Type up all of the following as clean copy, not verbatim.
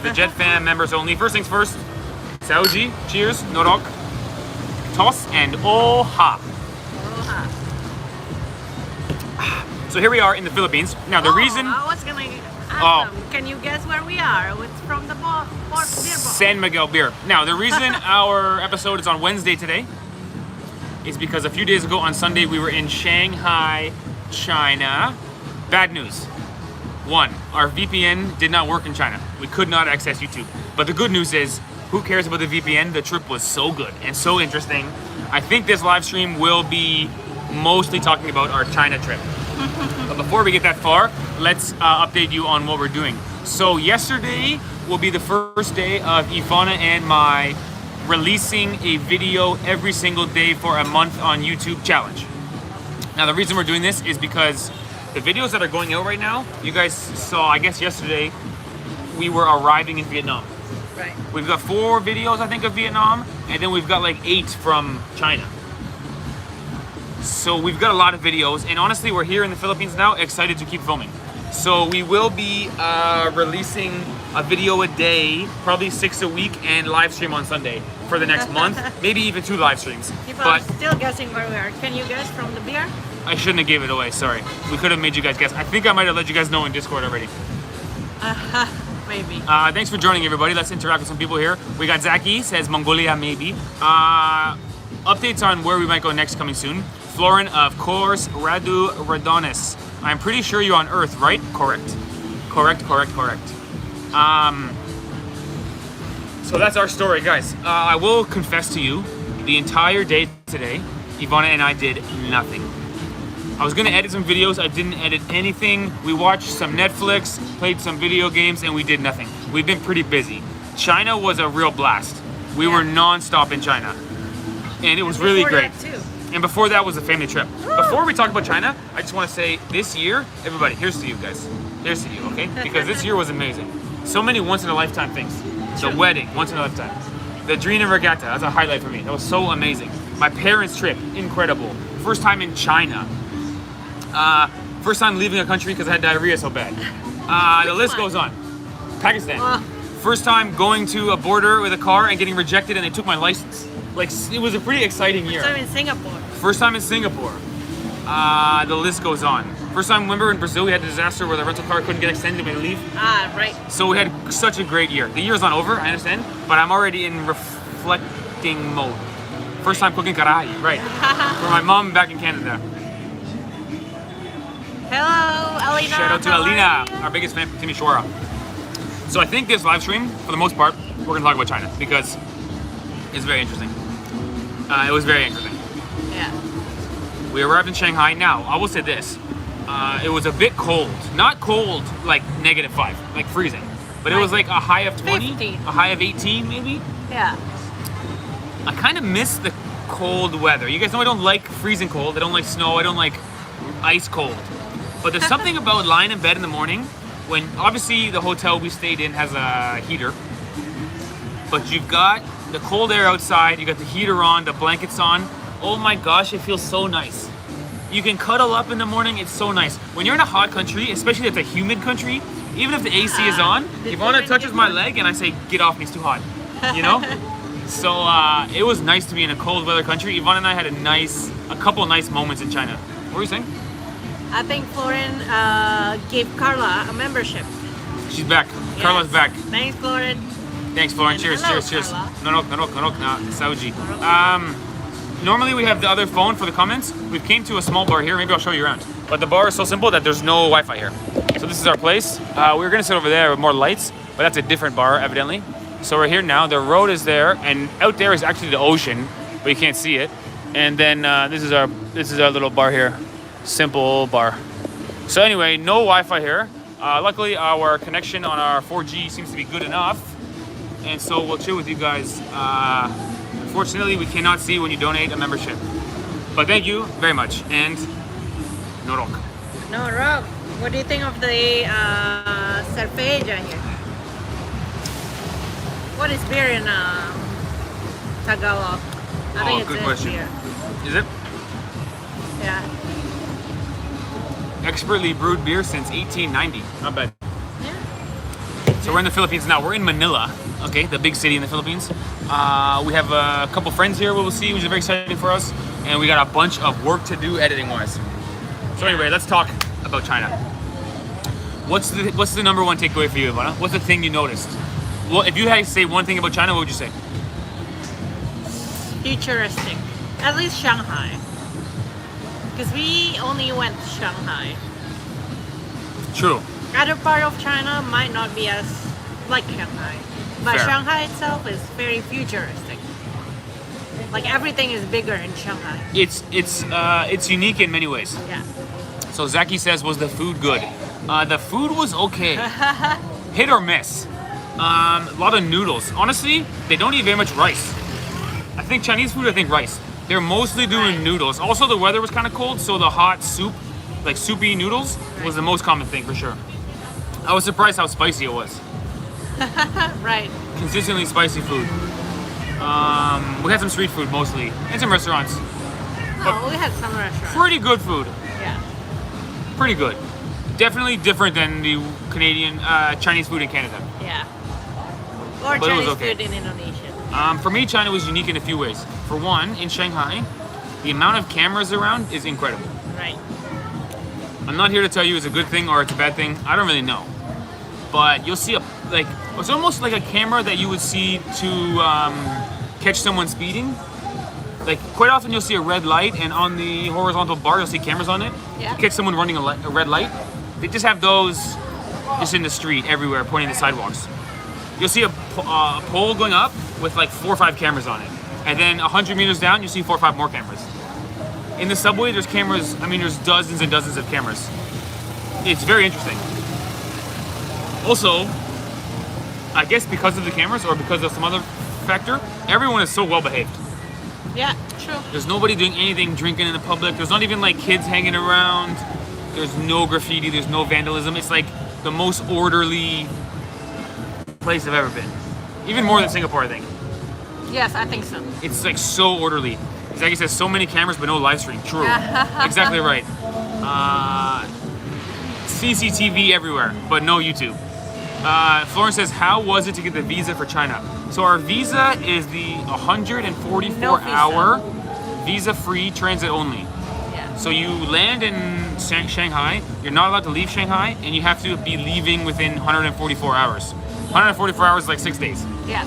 the Jet fam members only. First things first, Saoji, cheers, norok, toss, and oha. So here we are in the Philippines. Now the reason... I was gonna ask them, can you guess where we are? It's from the beer bar. San Miguel Beer. Now the reason our episode is on Wednesday today is because a few days ago on Sunday we were in Shanghai, China. Bad news. One, our VPN did not work in China. We could not access YouTube. But the good news is, who cares about the VPN? The trip was so good and so interesting. I think this live stream will be mostly talking about our China trip. But before we get that far, let's update you on what we're doing. So yesterday will be the first day of Ivana and my releasing a video every single day for a month on YouTube challenge. Now the reason we're doing this is because the videos that are going out right now, you guys saw, I guess yesterday, we were arriving in Vietnam. Right. We've got 4 videos, I think, of Vietnam, and then we've got like 8 from China. So we've got a lot of videos, and honestly, we're here in the Philippines now, excited to keep filming. So we will be releasing a video a day, probably 6 a week, and live stream on Sunday for the next month, maybe even 2 live streams. People but are still guessing where we are. Can you guess from the beer? I shouldn't have gave it away, sorry. We could have made you guys guess. I think I might have let you guys know in Discord already. Maybe. Thanks for joining, everybody. Let's interact with some people here. We got Zaki, says Mongolia, maybe. Updates on where we might go next coming soon. Florin, of course. Radu Radonis. I'm pretty sure you're on Earth, right? Correct. Correct. So that's our story, guys. I will confess to you, the entire day today, Ivana and I did nothing. I was gonna edit some videos, I didn't edit anything. We watched some Netflix, played some video games, and we did nothing. We've been pretty busy. China was a real blast. We were non-stop in China. And it was really great. And before that was a family trip. Before we talk about China, I just wanna say this year, everybody, here's to you guys. Here's to you, okay? Because this year was amazing. So many once-in-a-lifetime things. The wedding, once in a lifetime. The Drina Regatta, that's a highlight for me. That was so amazing. My parents' trip, incredible. First time in China. First time leaving a country because I had diarrhea so bad. The list goes on. Pakistan. First time going to a border with a car and getting rejected and they took my license. Like, it was a pretty exciting year. First time in Singapore. First time in Singapore. The list goes on. First time, remember in Brazil we had a disaster where the rental car couldn't get extended and leave? Right. So we had such a great year. The year's not over, I understand, but I'm already in reflecting mode. First time cooking karahi, right. For my mom back in Canada. Hello, Alina. Shout out to Alina, our biggest fan from Timisoara. So I think this live stream, for the most part, we're gonna talk about China because it's very interesting. It was very interesting. Yeah. We arrived in Shanghai. Now, I will say this. It was a bit cold. Not cold like -5, like freezing. But it was like a high of 20, 15. a high of 18 maybe. Yeah. I kind of miss the cold weather. You guys know I don't like freezing cold. I don't like snow. I don't like ice cold. But there's something about lying in bed in the morning when obviously the hotel we stayed in has a heater. But you've got the cold air outside, you got the heater on, the blankets on. Oh my gosh, it feels so nice. You can cuddle up in the morning, it's so nice. When you're in a hot country, especially if it's a humid country, even if the AC is on, Ivana touches my leg and I say, get off me, it's too hot. You know? So it was nice to be in a cold weather country. Ivana and I had a couple nice moments in China. What were you saying? I think Florin gave Carla a membership. She's back. Yes. Carla's back. Thanks, Florin. Thanks, Florin. And cheers, hello, cheers. Carla. Narok, Sauji. Normally we have the other phone for the comments. We came to a small bar here. Maybe I'll show you around. But the bar is so simple that there's no Wi-Fi here. So this is our place. We were gonna sit over there with more lights, but that's a different bar, evidently. So we're here now. The road is there, and out there is actually the ocean, but you can't see it. And then this is our little bar here. Simple bar. So anyway, no Wi-Fi here. Luckily, our connection on our 4G seems to be good enough, and so we'll chill with you guys. Unfortunately, we cannot see when you donate a membership, but thank you very much. And Norok. Norok. What do you think of the cerveja here? What is beer in Tagalog? I think it's good question. Beer. Is it? Yeah. Expertly brewed beer since 1890. Not bad. Yeah. So we're in the Philippines now. We're in Manila, okay, the big city in the Philippines. We have a couple friends here we'll see, which is very exciting for us. And we got a bunch of work to do editing-wise. So anyway, let's talk about China. What's the number one takeaway for you, Ivana? What's the thing you noticed? Well, if you had to say one thing about China, what would you say? Futuristic. At least Shanghai. Because we only went to Shanghai. True. Other part of China might not be as like Shanghai. But Fair. Shanghai itself is very futuristic. Like everything is bigger in Shanghai. It's unique in many ways. Yeah. So Zaki says, was the food good? The food was okay. Hit or miss. A lot of noodles. Honestly, they don't eat very much rice. I think Chinese food, rice. They're mostly doing Right. noodles. Also, the weather was kind of cold, so the hot soup, like soupy noodles, was the most common thing for sure. I was surprised how spicy it was. Right. Consistently spicy food. We had some street food mostly, and some restaurants. Oh, we had some restaurants. Pretty good food. Yeah. Pretty good. Definitely different than the Canadian, Chinese food in Canada. Yeah. Or But it was Chinese okay. food in Indonesia. For me, China was unique in a few ways. For one, in Shanghai, the amount of cameras around is incredible. Right. I'm not here to tell you it's a good thing or it's a bad thing. I don't really know. But you'll see it's almost like a camera that you would see to catch someone speeding. Like quite often you'll see a red light, and on the horizontal bar you'll see cameras on it Yeah. to catch someone running a red light. They just have those just in the street everywhere, pointing the sidewalks. You'll see a pole going up with like 4 or 5 cameras on it, and then 100 meters down you see 4 or 5 more cameras. In the subway there's cameras. I mean, there's dozens and dozens of cameras. It's very interesting. Also, I guess because of the cameras or because of some other factor, everyone is so well behaved. Yeah, true. There's nobody doing anything, drinking in the public. There's not even like kids hanging around. There's no graffiti. There's no vandalism. It's like the most orderly place I've ever been. Even more than Singapore, I think. Yes, I think so. It's like so orderly. Zaki says so many cameras but no live stream. True. Exactly right. CCTV everywhere, but no YouTube. Florence says, how was it to get the visa for China? So our visa is the 144-hour visa-free transit only. Yeah. So you land in Shanghai, you're not allowed to leave Shanghai, and you have to be leaving within 144 hours. 144 hours is like 6 days. Yeah.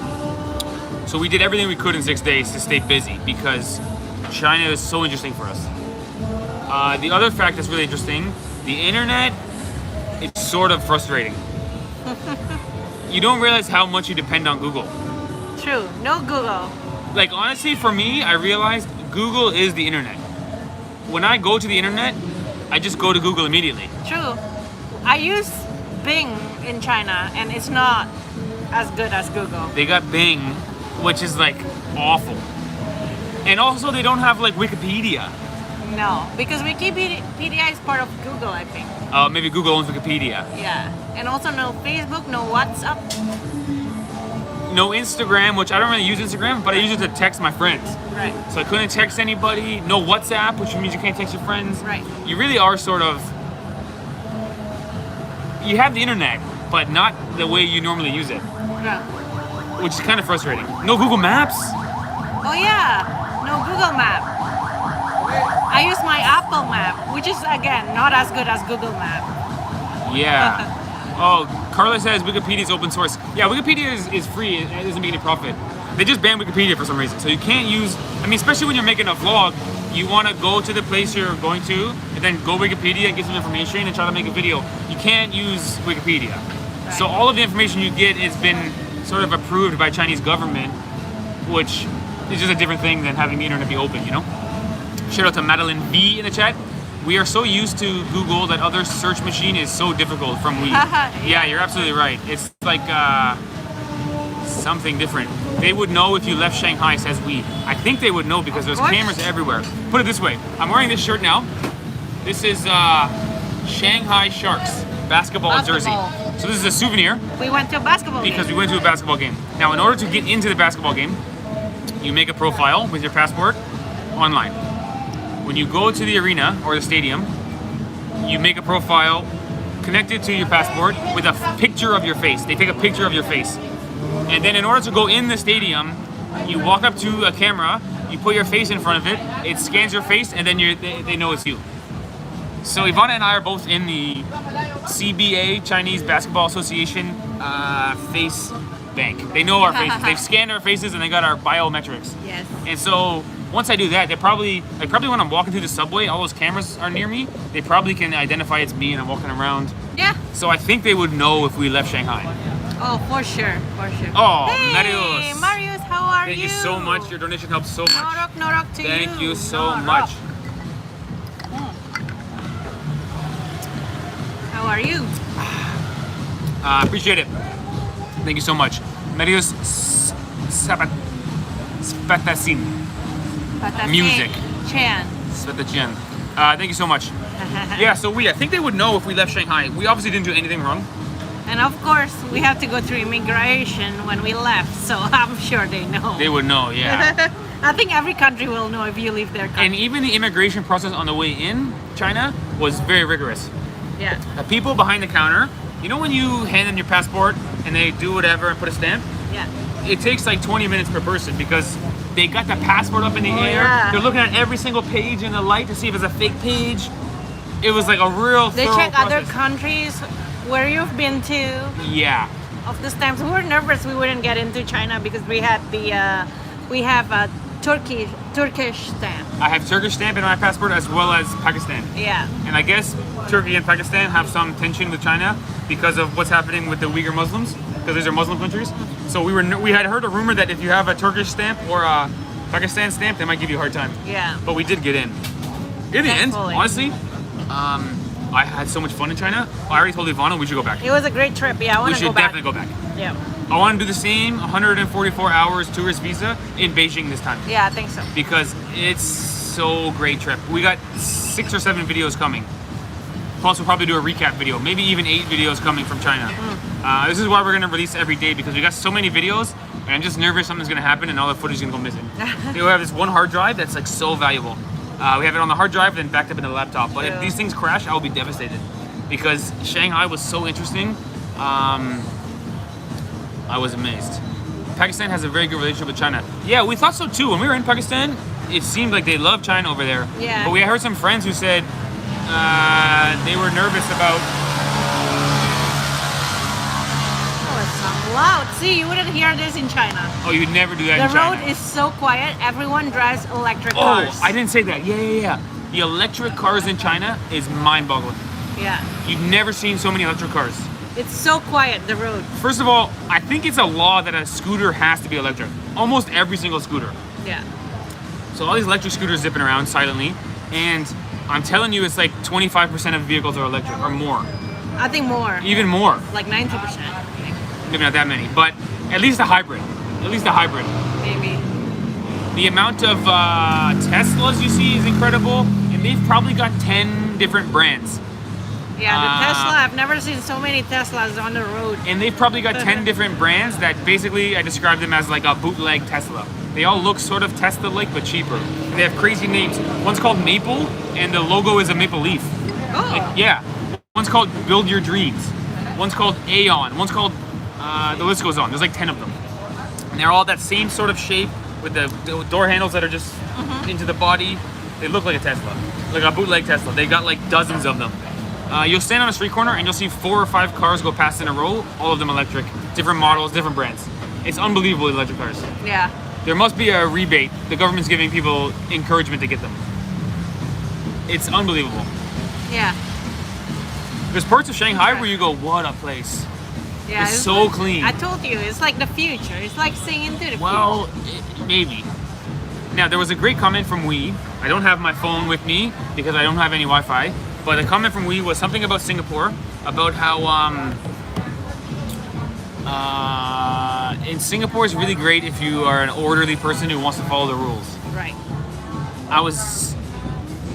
So we did everything we could in 6 days to stay busy because China is so interesting for us. The other fact that's really interesting, the internet is sort of frustrating. You don't realize how much you depend on Google. True. No Google. Like honestly, for me, I realized Google is the internet. When I go to the internet, I just go to Google immediately. True. I use Bing in China, and it's not as good as Google. They got Bing, which is like awful. And also they don't have like Wikipedia. No, because Wikipedia is part of Google, I think. Maybe Google owns Wikipedia. Yeah. And also no Facebook, no WhatsApp. No Instagram, which I don't really use Instagram, but I use it to text my friends. Right. So I couldn't text anybody. No WhatsApp, which means you can't text your friends. Right. You really are sort of... You have the internet, but not the way you normally use it, Yeah. which is kind of frustrating. No Google Maps? Oh yeah, no Google Map. I use my Apple Map, which is again not as good as Google Map. Yeah. Oh, Carla says Wikipedia is open source. Yeah, Wikipedia is free. It doesn't make any profit. They just banned Wikipedia for some reason. So you can't use, I mean, especially when you're making a vlog, you want to go to the place you're going to and then go Wikipedia and get some information and try to make a video. You can't use Wikipedia. Right. So all of the information you get has been sort of approved by Chinese government, which is just a different thing than having the internet be open, you know? Shout out to Madeline V in the chat. We are so used to Google that other search machine is so difficult from we. Yeah, you're absolutely right. It's like something different. They would know if you left Shanghai, says we. I think they would know because there's cameras everywhere. Put it this way, I'm wearing this shirt now. This is Shanghai Sharks basketball jersey. So this is a souvenir. We went to a basketball Because game. we went to a basketball game. Now, in order to get into the basketball game, you make a profile with your passport online. When you go to the arena or the stadium, you make a profile connected to your passport with a picture of your face. They take a picture of your face. And then in order to go in the stadium, you walk up to a camera, you put your face in front of it, it scans your face, and then they know it's you. So Ivana and I are both in the CBA, Chinese Basketball Association, face bank. They know our faces. They've scanned our faces and they got our biometrics. Yes. And so once I do that, they probably when I'm walking through the subway, all those cameras are near me. They probably can identify it's me and I'm walking around. Yeah. So I think they would know if we left Shanghai. Oh, for sure, for sure. Oh, hey, Marius. Marius, how are you? Thank you so much. Your donation helps so much. Norok to you. Thank you so Norok. much. How are you? Appreciate it. Thank you so much. Marius Spatasin. Music. Chan. Spatasin. Thank you so much. Yeah, so I think they would know if we left Shanghai. We obviously didn't do anything wrong. And of course, we have to go through immigration when we left, so I'm sure they know. They would know, yeah. I think every country will know if you leave their country. And even the immigration process on the way in China was very rigorous. Yeah. The people behind the counter, you know when you hand them your passport and they do whatever and put a stamp? Yeah. It takes like 20 minutes per person because they got the passport up in the air. Yeah. They're looking at every single page in the light to see if it's a fake page. It was like a real They thorough check process. other countries where you've been to. Yeah. Of the stamps, we were nervous we wouldn't get into China because we had we have a Turkish stamp. I have Turkish stamp in my passport as well as Pakistan. Yeah. And I guess Turkey and Pakistan have some tension with China because of what's happening with the Uyghur Muslims, because these are Muslim countries. So we had heard a rumor that if you have a Turkish stamp or a Pakistan stamp, they might give you a hard time. Yeah. But we did get in. In the end, Thankfully. honestly, I had so much fun in China. I already told Ivana we should go back. It was a great trip. Yeah, I We want to should go back. definitely go back. Yeah. I want to do the same 144 hours tourist visa in Beijing this time Yeah, I think so. because it's so great trip. We got 6 or 7 videos coming. Plus, we'll probably do a recap video, maybe even 8 videos coming from China. This is why we're gonna release every day because we got so many videos, and I'm just nervous something's gonna happen and all the footage is gonna go missing. We have this one hard drive that's like so valuable. We have it on the hard drive, then backed up in the laptop. But if these things crash, I will be devastated because Shanghai was so interesting. I was amazed. Pakistan has a very good relationship with China. Yeah, we thought so too. When we were in Pakistan, it seemed like they loved China over there. Yeah. But we heard some friends who said they were nervous about. Oh, it's so loud. See, you wouldn't hear this in China. Oh, you'd never do that The in China. road is so quiet. Everyone drives electric Oh, cars. I didn't say that. Yeah. The electric cars in China is mind-boggling. Yeah. You've never seen so many electric cars. It's so quiet, the road. First of all, I think it's a law that a scooter has to be electric. Almost every single scooter. Yeah. So all these electric scooters zipping around silently, and I'm telling you, it's like 25% of vehicles are electric or more. I think more. Even more. Like 90%. I think. Maybe not that many, but at least a hybrid. At least a hybrid. Maybe. The amount of Teslas you see is incredible, and they've probably got 10 different brands. Yeah, the Tesla. I've never seen so many Teslas on the road. And they've probably got 10 different brands that basically I describe them as like a bootleg Tesla. They all look sort of Tesla-like, but cheaper. They have crazy names. One's called Maple, and the logo is a maple leaf. Oh. Like, yeah. One's called Build Your Dreams. One's called Aeon. One's called, the list goes on. There's like 10 of them. And they're all that same sort of shape with the door handles that are just into the body. They look like a Tesla, like a bootleg Tesla. They got like dozens of them. You'll stand on a street corner and you'll see 4 or 5 cars go past in a row, all of them electric, different models, different brands. It's unbelievable, electric cars. Yeah. There must be a rebate. The government's giving people encouragement to get them. It's unbelievable. Yeah. There's parts of Shanghai where you go, what a place. Yeah. It's so clean. I told you, it's like the future. It's like seeing into the future. Well, maybe. Now, there was a great comment from Wee. I don't have my phone with me because I don't have any Wi-Fi. But the comment from Wee was something about Singapore, about how in Singapore is really great if you are an orderly person who wants to follow the rules. Right. I was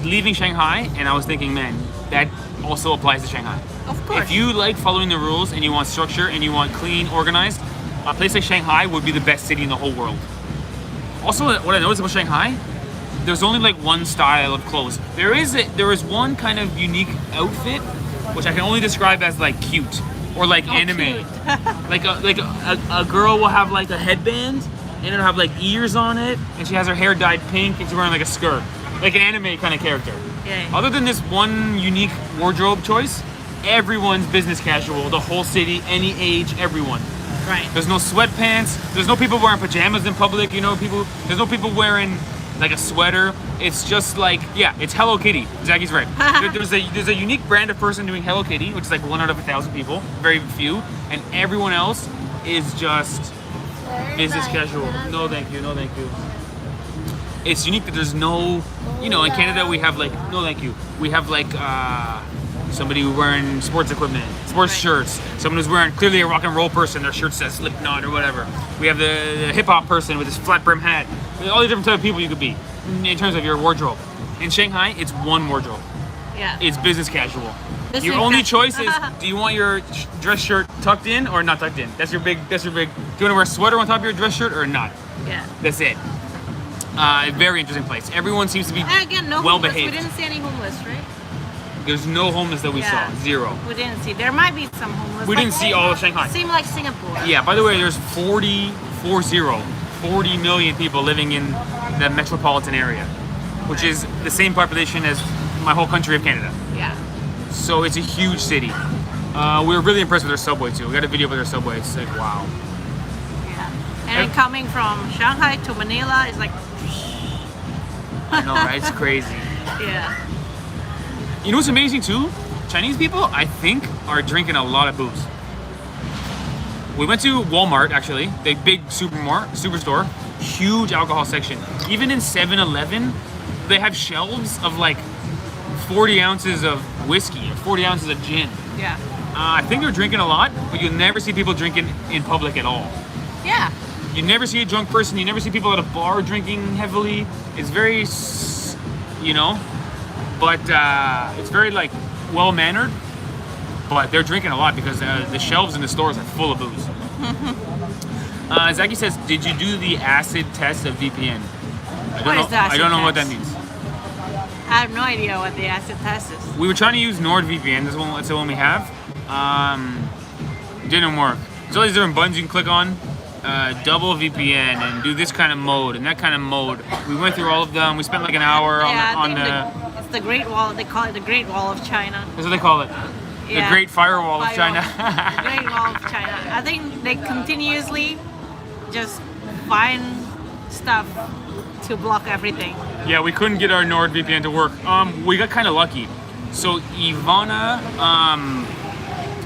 leaving Shanghai and I was thinking, man, that also applies to Shanghai. Of course. If you like following the rules and you want structure and you want clean, organized, a place like Shanghai would be the best city in the whole world. Also, what I noticed about Shanghai, there's only like one style of clothes. There is one kind of unique outfit which I can only describe as like cute or like anime. Cute. A girl will have like a headband and it'll have like ears on it, and she has her hair dyed pink and she's wearing like a skirt, like an anime kind of character. Yeah. Other than this one unique wardrobe choice, everyone's business casual. The whole city, any age, everyone. Right. There's no sweatpants. There's no people wearing pajamas in public. You know, there's no people wearing like a sweater. It's just like, yeah, it's Hello Kitty. Zaki's right. There's a unique brand of person doing Hello Kitty, which is like 1 out of 1,000 people, very few, and everyone else is just business casual. No, thank you. No, thank you. It's unique that there's no, you know, in Canada we have like, no, thank you. We have like somebody wearing sports equipment, sports shirts. Someone who's wearing clearly a rock and roll person. Their shirt says Slipknot or whatever. We have the hip hop person with his flat brim hat. All the different type of people you could be in terms of your wardrobe. In Shanghai, it's one wardrobe. Yeah. It's business casual. Business Your only casual. choice is, do you want your dress shirt tucked in or not tucked in? That's your big. Do you want to wear a sweater on top of your dress shirt or not? Yeah. That's it. Very interesting place. Everyone seems to be And again, no well homeless. behaved. We didn't see any homeless, right? There's no homeless that we Yeah. saw. Zero. We didn't see. There might be some homeless. We but didn't see all of Shanghai. Seemed like Singapore. Yeah, by the way, there's 40 million people living in the metropolitan area, which is the same population as my whole country of Canada. Yeah. So it's a huge city. We were really impressed with their subway too. We got a video of their subway. It's like, wow. Yeah. And then coming from Shanghai to Manila is like, I know, right? It's crazy. yeah. You know what's amazing too? Chinese people, I think, are drinking a lot of booze. We went to Walmart, actually, the big superstore, huge alcohol section. Even in 7-Eleven, they have shelves of like 40 ounces of whiskey or 40 ounces of gin. Yeah. I think they're drinking a lot, but you never see people drinking in public at all. Yeah. You never see a drunk person. You never see people at a bar drinking heavily. It's very, you know, but it's very like well-mannered. But they're drinking a lot because the shelves in the stores are full of booze. Zaki says, did you do the acid test of VPN? I don't know what that means. I have no idea what the acid test is. We were trying to use NordVPN. That's the one we have. Didn't work. There's all these different buttons you can click on. Double VPN and do this kind of mode and that kind of mode. We went through all of them. We spent like an hour It's the Great Wall. They call it the Great Wall of China. That's what they call it. Yeah. The Great Firewall of China. The Great Wall of China. I think they continuously just find stuff to block everything. Yeah, we couldn't get our NordVPN to work. We got kind of lucky. So Ivana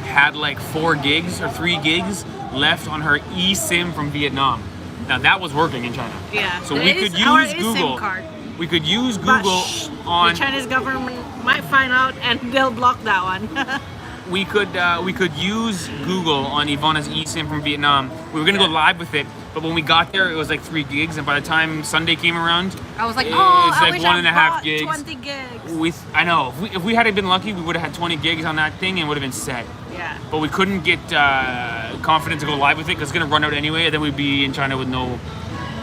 had like 4 gigs or 3 gigs left on her eSIM from Vietnam. Now that was working in China. Yeah. So we could use Google. Card. We could use But Google on. the Chinese government might find out and they'll block that one. We could use Google on Ivana's eSIM from Vietnam. We were gonna go live with it, but when we got there, it was like 3 gigs, and by the time Sunday came around, I was like, it's I like wish 1.5 I gigs. 20 gigs. I know. If we had been lucky, we would have had 20 gigs on that thing and would have been set. Yeah. But we couldn't get confident to go live with it because it's gonna run out anyway, and then we'd be in China with no,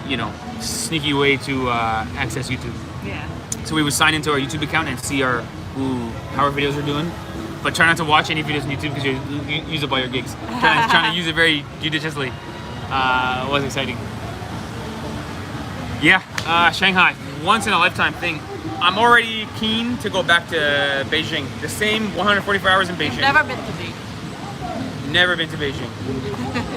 you know, sneaky way to access YouTube. Yeah. So we would sign into our YouTube account and see how our videos are doing. But try not to watch any videos on YouTube because you use up all your gigs. Trying to use it very judiciously was exciting. Yeah, Shanghai, once in a lifetime thing. I'm already keen to go back to Beijing. The same 144 hours in Beijing. Never been to Beijing. Never been to Beijing.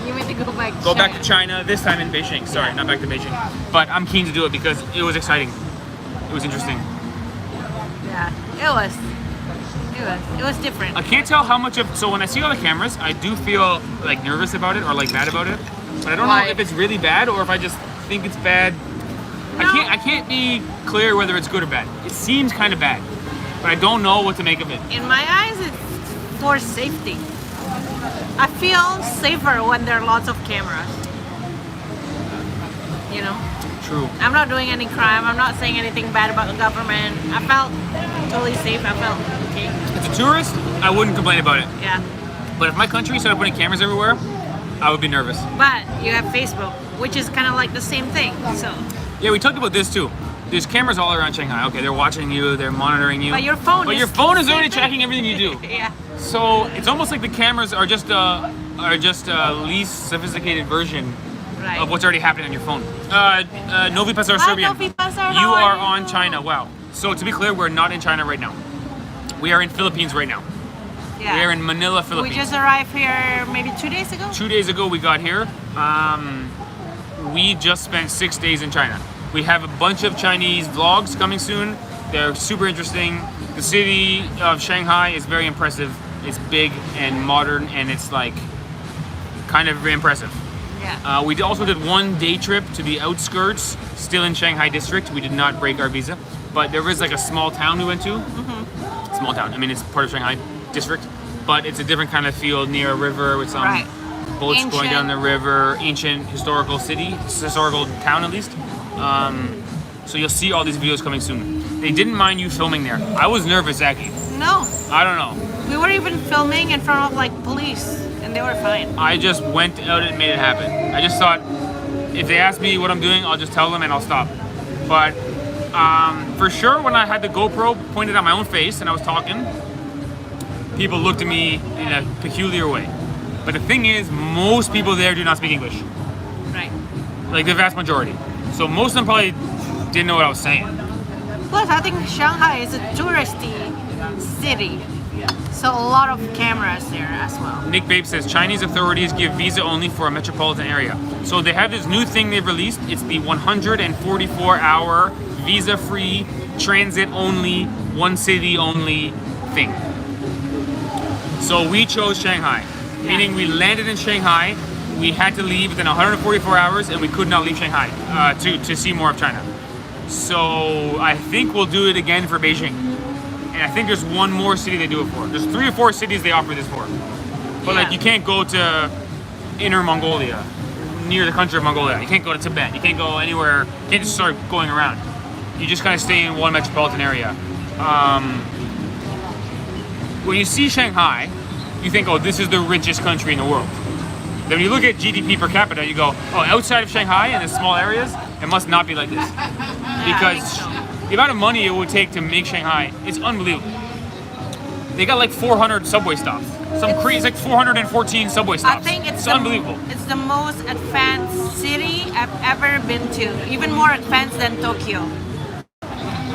You mean to go back to Go China? back to China, this time in Beijing. Sorry, not back to Beijing. But I'm keen to do it because it was exciting. It was interesting. Yeah, it was. It was different. I can't tell how much of, so when I see all the cameras, I do feel like nervous about it or like bad about it. But I don't know if it's really bad or if I just think it's bad. No. I can't be clear whether it's good or bad. It seems kind of bad, but I don't know what to make of it. In my eyes, it's for safety. I feel safer when there are lots of cameras. You know? True. I'm not doing any crime. I'm not saying anything bad about the government. I felt totally safe. I felt okay. As a tourist, I wouldn't complain about it. Yeah. But if my country started putting cameras everywhere, I would be nervous. But you have Facebook, which is kind of like the same thing. So. Yeah, we talked about this too. There's cameras all around Shanghai. Okay, they're watching you, they're monitoring you. But your phone is already tracking everything you do. Yeah. So it's almost like the cameras are just a least sophisticated version Right. of what's already happening on your phone. Novi Pasar Hi, Serbian. Novi Pasar, You how are are you? on China. Wow. So to be clear, we're not in China right now. We are in Philippines right now. Yeah. We are in Manila, We Philippines. just arrived here maybe 2 days ago. 2 days ago we got here. We just spent 6 days in China. We have a bunch of Chinese vlogs coming soon. They're super interesting. The city of Shanghai is very impressive. It's big and modern, and it's like kind of very impressive. Yeah. We also did 1 day trip to the outskirts, still in Shanghai district. We did not break our visa, but there was like a small town we went to. Small town. I mean, it's part of Shanghai district, but it's a different kind of feel near a river with some Right. boats going Ancient. down the river. Ancient historical city, historical town at least. So you'll see all these videos coming soon. They didn't mind you filming there. I was nervous, Aki. No, I don't know. we were even filming in front of like police, and they were fine. I just went out and made it happen. I just thought, if they ask me what I'm doing, I'll just tell them and I'll stop. But for sure, when I had the GoPro pointed at my own face and I was talking, people looked at me in a peculiar way. But the thing is, most people there do not speak English. Right. Like the vast majority. So most of them probably didn't know what I was saying. Plus, I think Shanghai is a touristy city, so a lot of cameras there as well. Nick Babe says Chinese authorities give visa only for a metropolitan area. So they have this new thing they've released. It's the 144-hour visa-free, transit-only, one city only thing. So we chose Shanghai, meaning we landed in Shanghai. We had to leave within 144 hours, and we could not leave Shanghai to see more of China. So I think we'll do it again for Beijing. And I think there's one more city they do it for. There's 3 or 4 cities they offer this for. But like, Yeah. you can't go to Inner Mongolia, near the country of Mongolia. You can't go to Tibet. You can't go anywhere. You can't just start going around. You just kind of stay in one metropolitan area. When you see Shanghai, you think, oh, this is the richest country in the world. Then when you look at GDP per capita, you go, oh, outside of Shanghai in the small areas, it must not be like this. Because the amount of money it would take to make Shanghai, it's unbelievable. They got like 400 subway stops. It's like 414 subway stops. I think it's unbelievable. It's the most advanced city I've ever been to, even more advanced than Tokyo.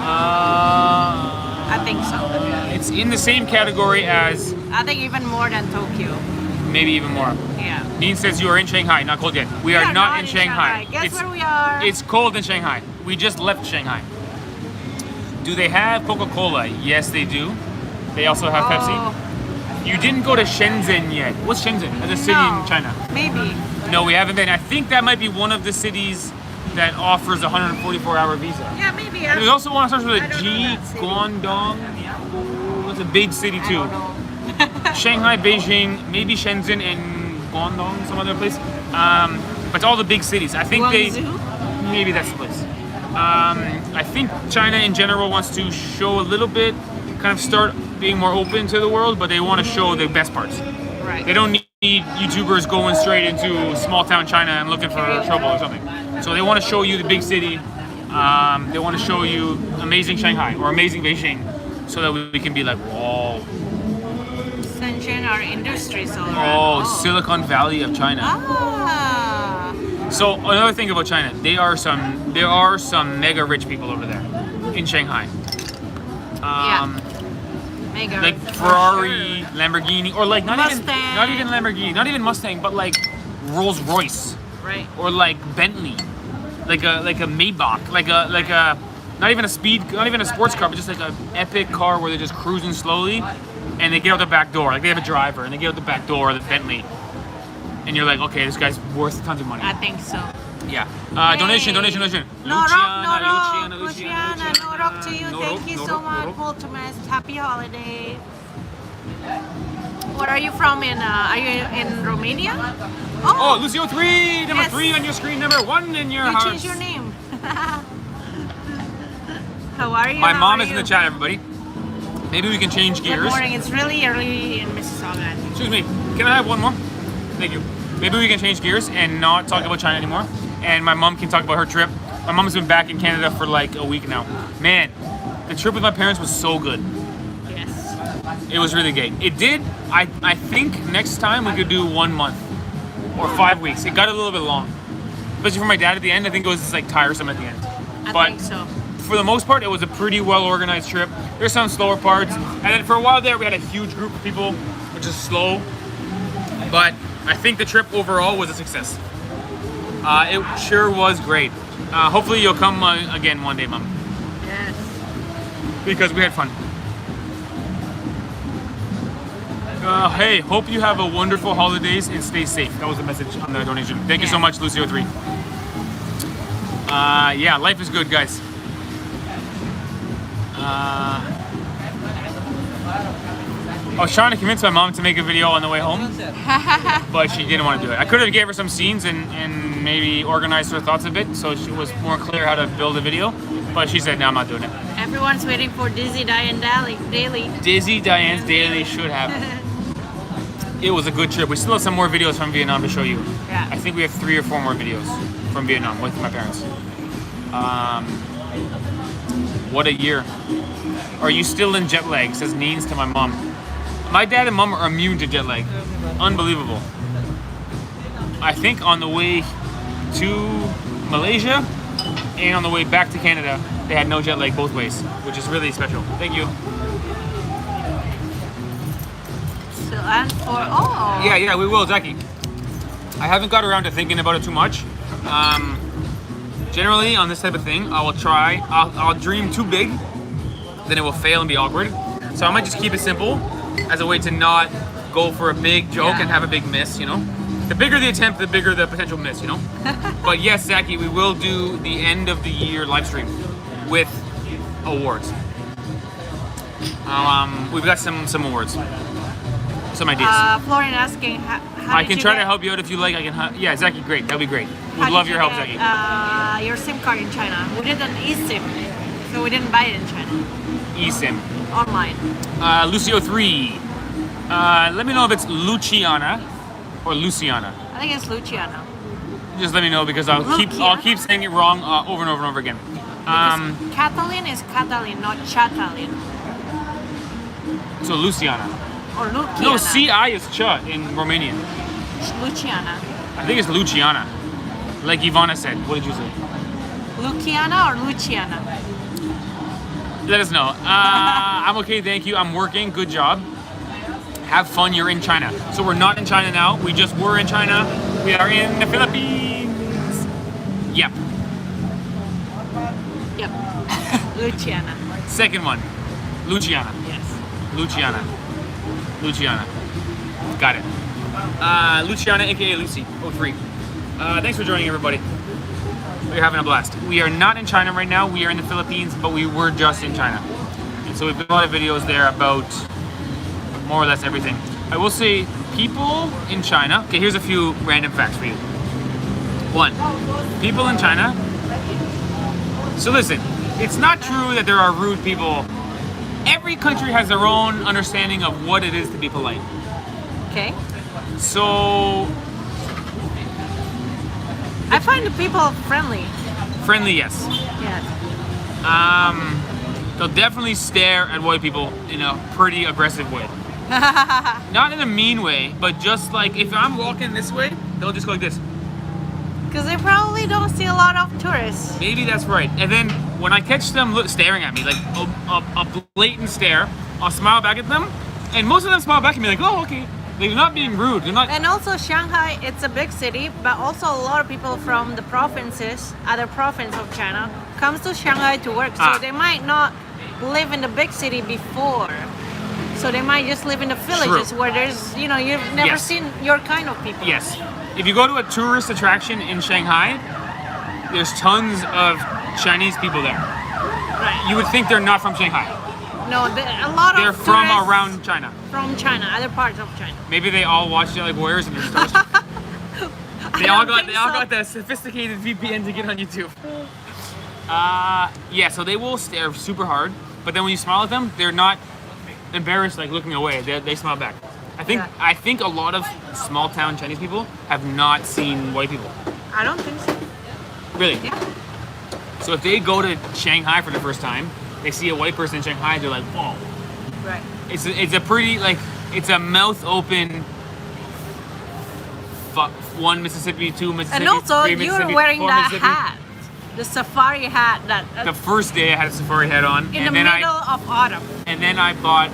I think so. It's in the same category as, I think even more than Tokyo. maybe even more. Yeah. Dean says you are in Shanghai, not cold yet. We are not in Shanghai. Guess It's- where we are? It's cold in Shanghai. We just left Shanghai. Do they have Coca-Cola? Yes, they do. They also have Pepsi. You didn't go to Shenzhen yet. What's Shenzhen? That's a city in China. Maybe. No, we haven't been. I think that might be one of the cities that offers a 144-hour visa. Yeah, maybe. There's also one that starts with I a don't G, know that city. Guangdong. It's a big city I too. don't know. Shanghai, Beijing, maybe Shenzhen and Guangdong, some other place. But it's all the big cities. I think Guangzhou? maybe that's the place. I think China in general wants to show a little bit, kind of start being more open to the world, but they want to show the best parts. Right. They don't need YouTubers going straight into small town China and looking for trouble or something. So they want to show you the big city. They want to show you amazing Shanghai or amazing Beijing, so that we can be like, whoa, Shenzhen are industries all oh, around. Silicon Valley of China. Ah. So another thing about China, there are some mega rich people over there in Shanghai. Mega. Like for Ferrari, sure. Lamborghini, or like not even Mustang. Lamborghini, not even Mustang, but like Rolls Royce Right. or like Bentley, like a Maybach, like a not even a sports car, but just like an epic car where they're just cruising slowly, and they get out the back door, like they have a driver, and they get out the back door of the Bentley, and you're like, okay, this guy's worth tons of money. I think so. Yeah. Yay. Donation. No rock, Luciana, no rock to you. No Thank rock, you no so rock, no much, rock. Multimus. Happy holiday. What are you from? Are you in Romania? Oh, Lucio 3, number Yes. 3 on your screen, number 1 in your You heart. changed your name. How are you? My How mom are is in the you? chat, everybody. Maybe we can change Good gears. morning. It's really early in Mississauga. I think. Excuse me, can I have one more? Thank you. Maybe we can change gears and not talk about China anymore. And my mom can talk about her trip. My mom's been back in Canada for like a week now. Man, the trip with my parents was so good. Yes. It was really great. It did. I think next time we could do 1 month or 5 weeks. It got a little bit long, especially for my dad at the end. I think it was just like tiresome at the end. I think so. For the most part, it was a pretty well organized trip. There's some slower parts, and then for a while there, we had a huge group of people, which is slow. But I think the trip overall was a success. It sure was great. Hopefully, you'll come again one day, Mom. Yes. Because we had fun. Hey, hope you have a wonderful holidays and stay safe. That was the message on the donation. Thank you so much, Lucio3. Yeah, life is good, guys. I was trying to convince my mom to make a video on the way home, but she didn't want to do it. I could have gave her some scenes and maybe organized her thoughts a bit so she was more clear how to build a video, but she said, no, I'm not doing it. Everyone's waiting for Dizzy Diane Daily. Dizzy Diane's Daily should have. It was a good trip. We still have some more videos from Vietnam to show you. Yeah. I think we have 3 or 4 more videos from Vietnam with my parents. What a year. Are you still in jet lag? Says Neens to my mom. My dad and mom are immune to jet lag. Unbelievable. I think on the way to Malaysia and on the way back to Canada, they had no jet lag both ways, which is really special. Thank you. So, and for all. Yeah, we will, Jackie. I haven't got around to thinking about it too much. Generally, on this type of thing, I will try. I'll dream too big, then it will fail and be awkward. So I might just keep it simple, as a way to not go for a big joke and have a big miss. You know, the bigger the attempt, the bigger the potential miss. You know. But yes, Zaki, we will do the end of the year live stream with awards. We've got some awards, some ideas. Florian asking, how I did can you try get, to help you out if you like. I can. Yeah, Zaki, great. That'd be great. how We'd love did your you help, get, Zaki. your SIM card in China. We did an eSIM, so we didn't buy it in China. eSIM. Online. Lucio3. Let me know if it's Luciana or Luciana. I think it's Luciana. Just let me know because I'll keep saying it wrong over and over and over again. Catalin is Catalin, not Chatalin. So Luciana. Or Luciana. No, CI is Cha in Romanian. Luciana. I think it's Luciana. Like Ivana said. What did you say? Luciana or Luciana? Let us know. I'm okay, thank you. I'm working. Good job. Have fun. You're in China. So we're not in China now. We just were in China. We are in the Philippines. Yep. Yep. Luciana. Second one. Luciana. Yes. Luciana. Luciana. Got it. Luciana, aka Lucy. 03. Thanks for joining, everybody. We're having a blast. We are not in China right now. We are in the Philippines, but we were just in China. And so we've got a lot of videos there about more or less everything. I will say, people in China. Okay, here's a few random facts for you. 1. People in China. So listen, it's not true that there are rude people. Every country has their own understanding of what it is to be polite. Okay. So I find the people friendly. friendly, yes. Yes. They'll definitely stare at white people in a pretty aggressive way. Not in a mean way, but just like if I'm walking this way, they'll just go like this. Because they probably don't see a lot of tourists. Maybe that's right. And then when I catch them staring at me, like a blatant stare, I'll smile back at them, and most of them smile back at me like, oh, okay. They're not being rude. They're not. And also Shanghai, it's a big city, but also a lot of people from the provinces, other province of China, comes to Shanghai to work. So they might not live in the big city before. So they might just live in the villages where there's, you know, you've never seen your kind of people. Yes. If you go to a tourist attraction in Shanghai, there's tons of Chinese people there. Right. You would think they're not from Shanghai. No, a lot of They're from tourists around China. From China, other parts of China. Maybe they all watch JetLag Warriors and they're toast. They all got the sophisticated VPN to get on YouTube. Yeah, so they will stare super hard, but then when you smile at them, they're not embarrassed, like looking away. They smile back. I think a lot of small town Chinese people have not seen white people. I don't think so. Really? Yeah. So if they go to Shanghai for the first time, they see a white person in Shanghai, they're like, whoa. Right. It's a pretty like it's a mouth open. One Mississippi, two Mississippi, And also, three you're Mississippi, wearing four that Mississippi. hat, the safari hat that The first day I had a safari hat on, in and the then middle of autumn. and then I bought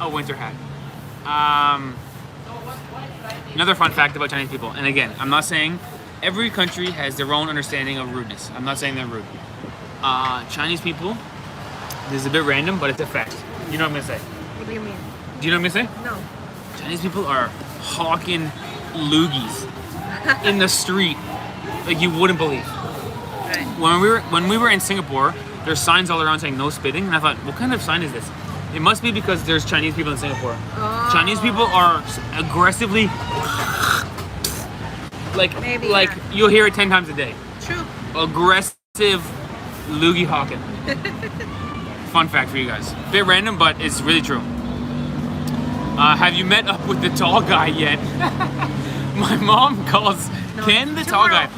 a winter hat. Another fun fact about Chinese people, and again, I'm not saying every country has their own understanding of rudeness. I'm not saying they're rude. Chinese people, this is a bit random, but it's a fact. You know what I'm gonna say? What do you mean? Do you know what I'm gonna say? No. Chinese people are hawking loogies in the street like you wouldn't believe. Right. When we were in Singapore, there's signs all around saying no spitting, and I thought, what kind of sign is this? It must be because there's Chinese people in Singapore. Oh. Chinese people are aggressively Maybe, like yeah. you'll hear it 10 times a day. True. Aggressive loogie hawking. Fun fact for you guys. Bit random, but it's really true. Have you met up with the tall guy yet? My mom calls Ken the tall guy.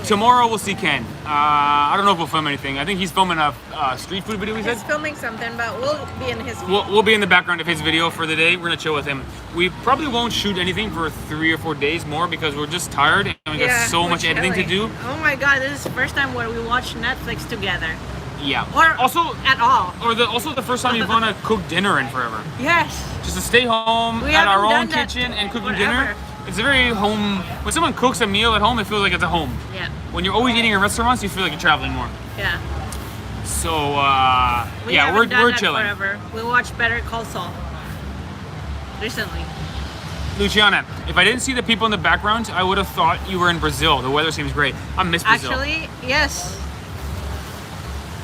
Tomorrow we'll see Ken. I don't know if we'll film anything. I think he's filming a street food video, he said. He's filming something, but we'll be in his. We'll be in the background of his video for the day. We're gonna chill with him. We probably won't shoot anything for 3 or 4 days more because we're just tired and we got so we're much editing to do. chilling. Oh my god, this is the first time where we watch Netflix together. Yeah. Or also at all. also the first time Ivana cooked dinner in forever. Yes. Just to stay home We at our haven't own done that kitchen and cooking forever. dinner. It's a very home. When someone cooks a meal at home, it feels like it's a home. Yeah. When you're always eating in restaurants, you feel like you're traveling more. Yeah. So We yeah, haven't done we're that chilling. forever. We watched Better Call Saul recently. Luciana, if I didn't see the people in the background, I would have thought you were in Brazil. The weather seems great. I miss Brazil. Actually, yes.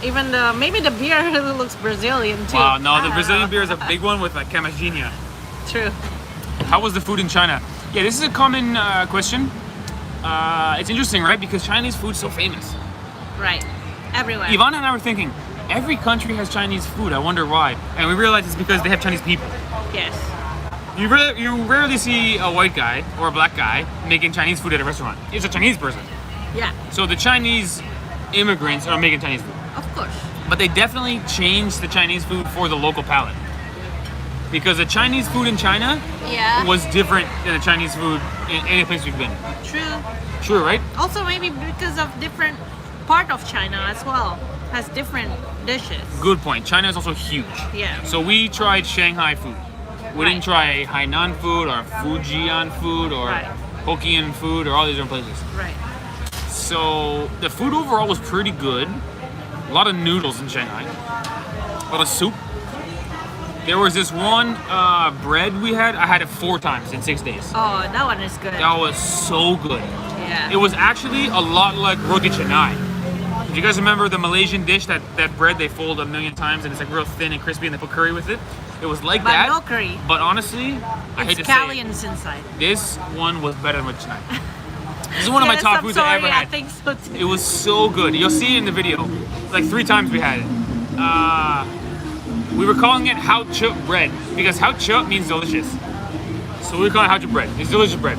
Even maybe the beer looks Brazilian too. Wow, no, I the don't Brazilian know. beer is a big one with like Camaginha. True. How was the food in China? Yeah, this is a common question. It's interesting, right? Because Chinese food's so famous. Right. Everywhere. Ivana and I were thinking, every country has Chinese food. I wonder why. And we realized it's because they have Chinese people. Yes. You rarely see a white guy or a black guy making Chinese food at a restaurant. It's a Chinese person. Yeah. So the Chinese immigrants are making Chinese food. Of course. But they definitely changed the Chinese food for the local palate. Because the Chinese food in China Yeah. was different than the Chinese food in any place we've been. True. True, right? Also, maybe because of different part of China as well has different dishes. Good point. China is also huge. Yeah. So we tried Shanghai food. We didn't try Hainan food or Fujian food or Right. Hokkien food or all these different places. Right. So the food overall was pretty good. A lot of noodles in Shanghai. A lot of soup. There was this one bread we had. I had it 4 times in 6 days. Oh, that one is good. That was so good. Yeah. It was actually a lot like roti canai. Do you guys remember the Malaysian dish, that bread they fold a million times and it's like real thin and crispy and they put curry with it? It was like but that. no curry. But honestly, I hate It's to say it, scallions inside. this one was better than roti canai. This is one of my Yes, top I'm foods sorry, I ever had. I think so too. It was so good. You'll see it in the video. Like 3 times we had it. We were calling it hao chu bread because hao chu means delicious. So we were calling it hao chu bread. It's delicious bread.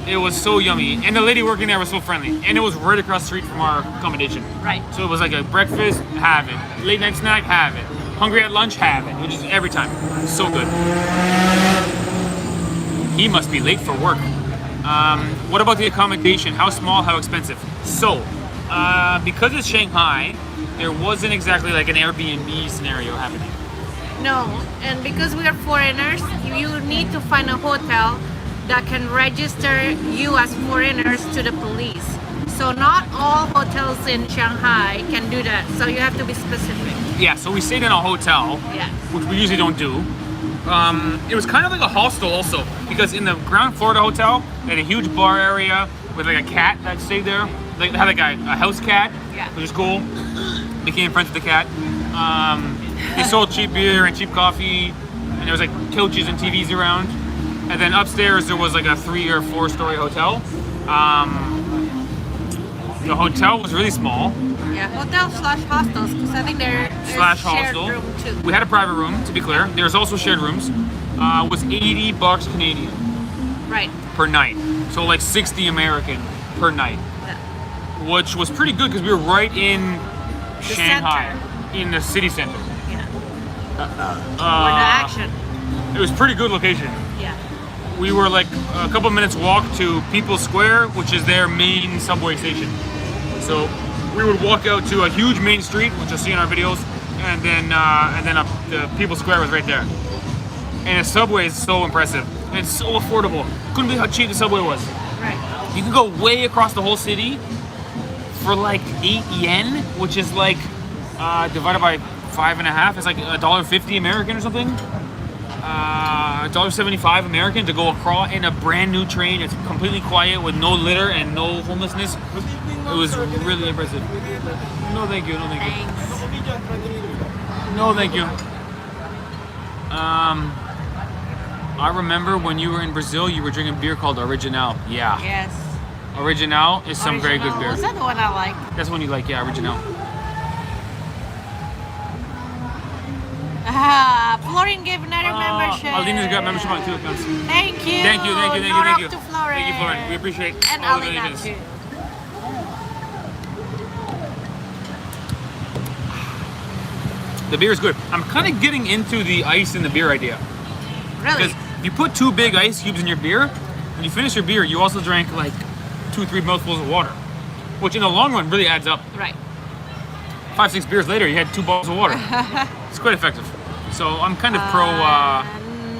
It was so yummy. And the lady working there was so friendly. And it was right across the street from our accommodation. Right. So it was like a breakfast, have it. Late night snack, have it. Hungry at lunch, have it. It was just every time. So good. He must be late for work. What about the accommodation? How small, how expensive? So, because it's Shanghai, there wasn't exactly like an Airbnb scenario happening. No, and because we are foreigners, you need to find a hotel that can register you as foreigners to the police. So not all hotels in Shanghai can do that. So you have to be specific. Yeah, so we stayed in a hotel, Yeah. which we usually don't do. It was kind of like a hostel also, because in the ground floor of the hotel, they had a huge bar area with like a cat that stayed there. They had like a house cat, Yeah. which was cool. Became friends with the cat. They sold cheap beer and cheap coffee, and there was like couches and TVs around. And then upstairs there was like a 3 or 4 story hotel. The hotel was really small. Yeah, hotel slash hostels, because I think they're Slash shared hostel. room too. We had a private room, to be clear. There's also shared rooms. It was $80 Canadian Right. per night. So like 60 American per night, Yeah. which was pretty good because we were right in The Shanghai, in the city center. Yeah. the action. It was pretty good location. Yeah. We were like a couple minutes walk to People's Square, which is their main subway station. So we would walk out to a huge main street, which you'll see in our videos, and then the People's Square was right there. And the subway is so impressive and so affordable. Couldn't believe how cheap the subway was. Right. You can go way across the whole city for like 8 yen, which is like divided by 5.5. It's like $1.50 American or something. $1.75 American to go across in a brand new train. It's completely quiet with no litter and no homelessness. It was really impressive. No, thank you. No, thank you. Thanks. No, thank you. I remember when you were in Brazil, you were drinking beer called Original. Yeah. Yes. Original is some very good beer. Was that the one I like? That's the one you like, yeah, Original. Florin gave another membership. Alina's got membership on 2 accounts. Thank you. Thank you. Not Thank you. up to Florin. Thank you, Florin. We appreciate and all the Alina donations. too. The beer is good. I'm kind of getting into the ice in the beer idea. Really? Because if you put 2 big ice cubes in your beer, when you finish your beer, you also drank like 2-3 mouthfuls of water, which in the long run really adds up. Right. 5-6 beers later, you had 2 bottles of water. It's quite effective. So I'm kind of pro.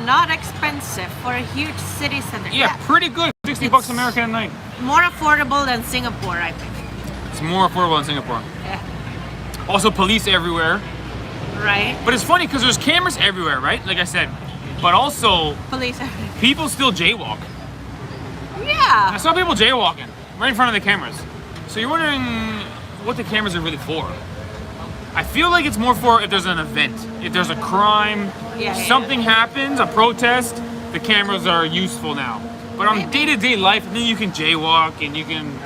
Not expensive for a huge city center. Yeah, pretty good. $60 American a night. More affordable than Singapore, I think. It's more affordable in Singapore. Yeah. Also, police everywhere. Right. But it's funny because there's cameras everywhere, right? Like I said. But also, Police. people still jaywalk. Yeah. I saw people jaywalking right in front of the cameras. So you're wondering what the cameras are really for. I feel like it's more for if there's an event, if there's a crime, something happens, a protest, the cameras are useful now. But on day-to-day life, then you can jaywalk and you can...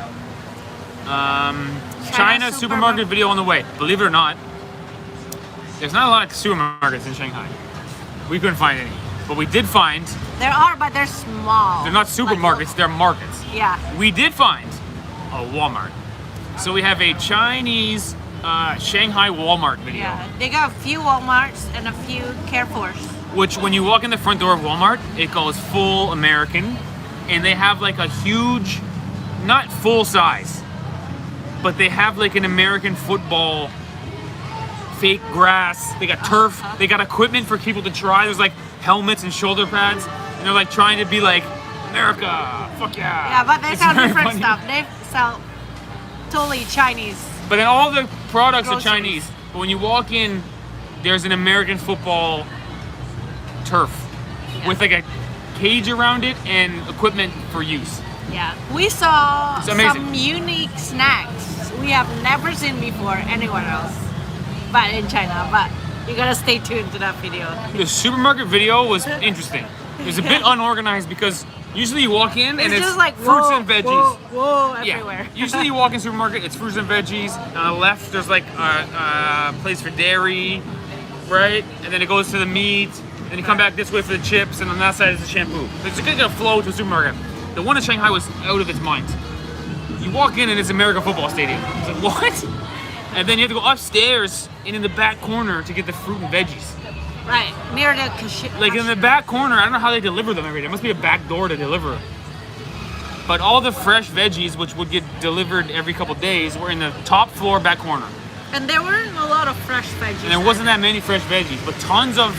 China supermarket video on the way. Believe it or not, there's not a lot of supermarkets in Shanghai. We couldn't find any. But we did find... There are, but they're small. They're not supermarkets, they're markets. Yeah. We did find a Walmart. So we have a Chinese Shanghai Walmart video. Yeah, they got a few Walmarts and a few Carrefours. Which, when you walk in the front door of Walmart, it goes full American. And they have like a huge, not full size, but they have like an American football, fake grass. They got turf. They got equipment for people to try. There's like helmets and shoulder pads. And they're like trying to be like, America, fuck yeah. Yeah, but they It's sell very different funny. stuff. They sell totally Chinese. But then all the products Groceries. are Chinese. But when you walk in, there's an American football turf with like a cage around it and equipment for use. Yeah. We saw It's amazing. some unique snacks we have never seen before anywhere else. But in China. But you gotta stay tuned to that video. The supermarket video was interesting. It was a bit unorganized because usually you walk in and it's just like fruits whoa, and veggies. Whoa, everywhere. Yeah. Usually you walk in supermarket, it's fruits and veggies. On the left, there's like a place for dairy, right? And then it goes to the meat. Then you come back this way for the chips, and on that side is the shampoo. It's like a flow to a supermarket. The one in Shanghai was out of its mind. You walk in and it's American football stadium. It's like, what? And then you have to go upstairs and in the back corner to get the fruit and veggies. Right, near the cashier. Like in the back corner, I don't know how they deliver them every day. There must be a back door to deliver. But all the fresh veggies, which would get delivered every couple days, were in the top floor back corner. And there weren't a lot of fresh veggies. And there wasn't that many fresh veggies, but tons of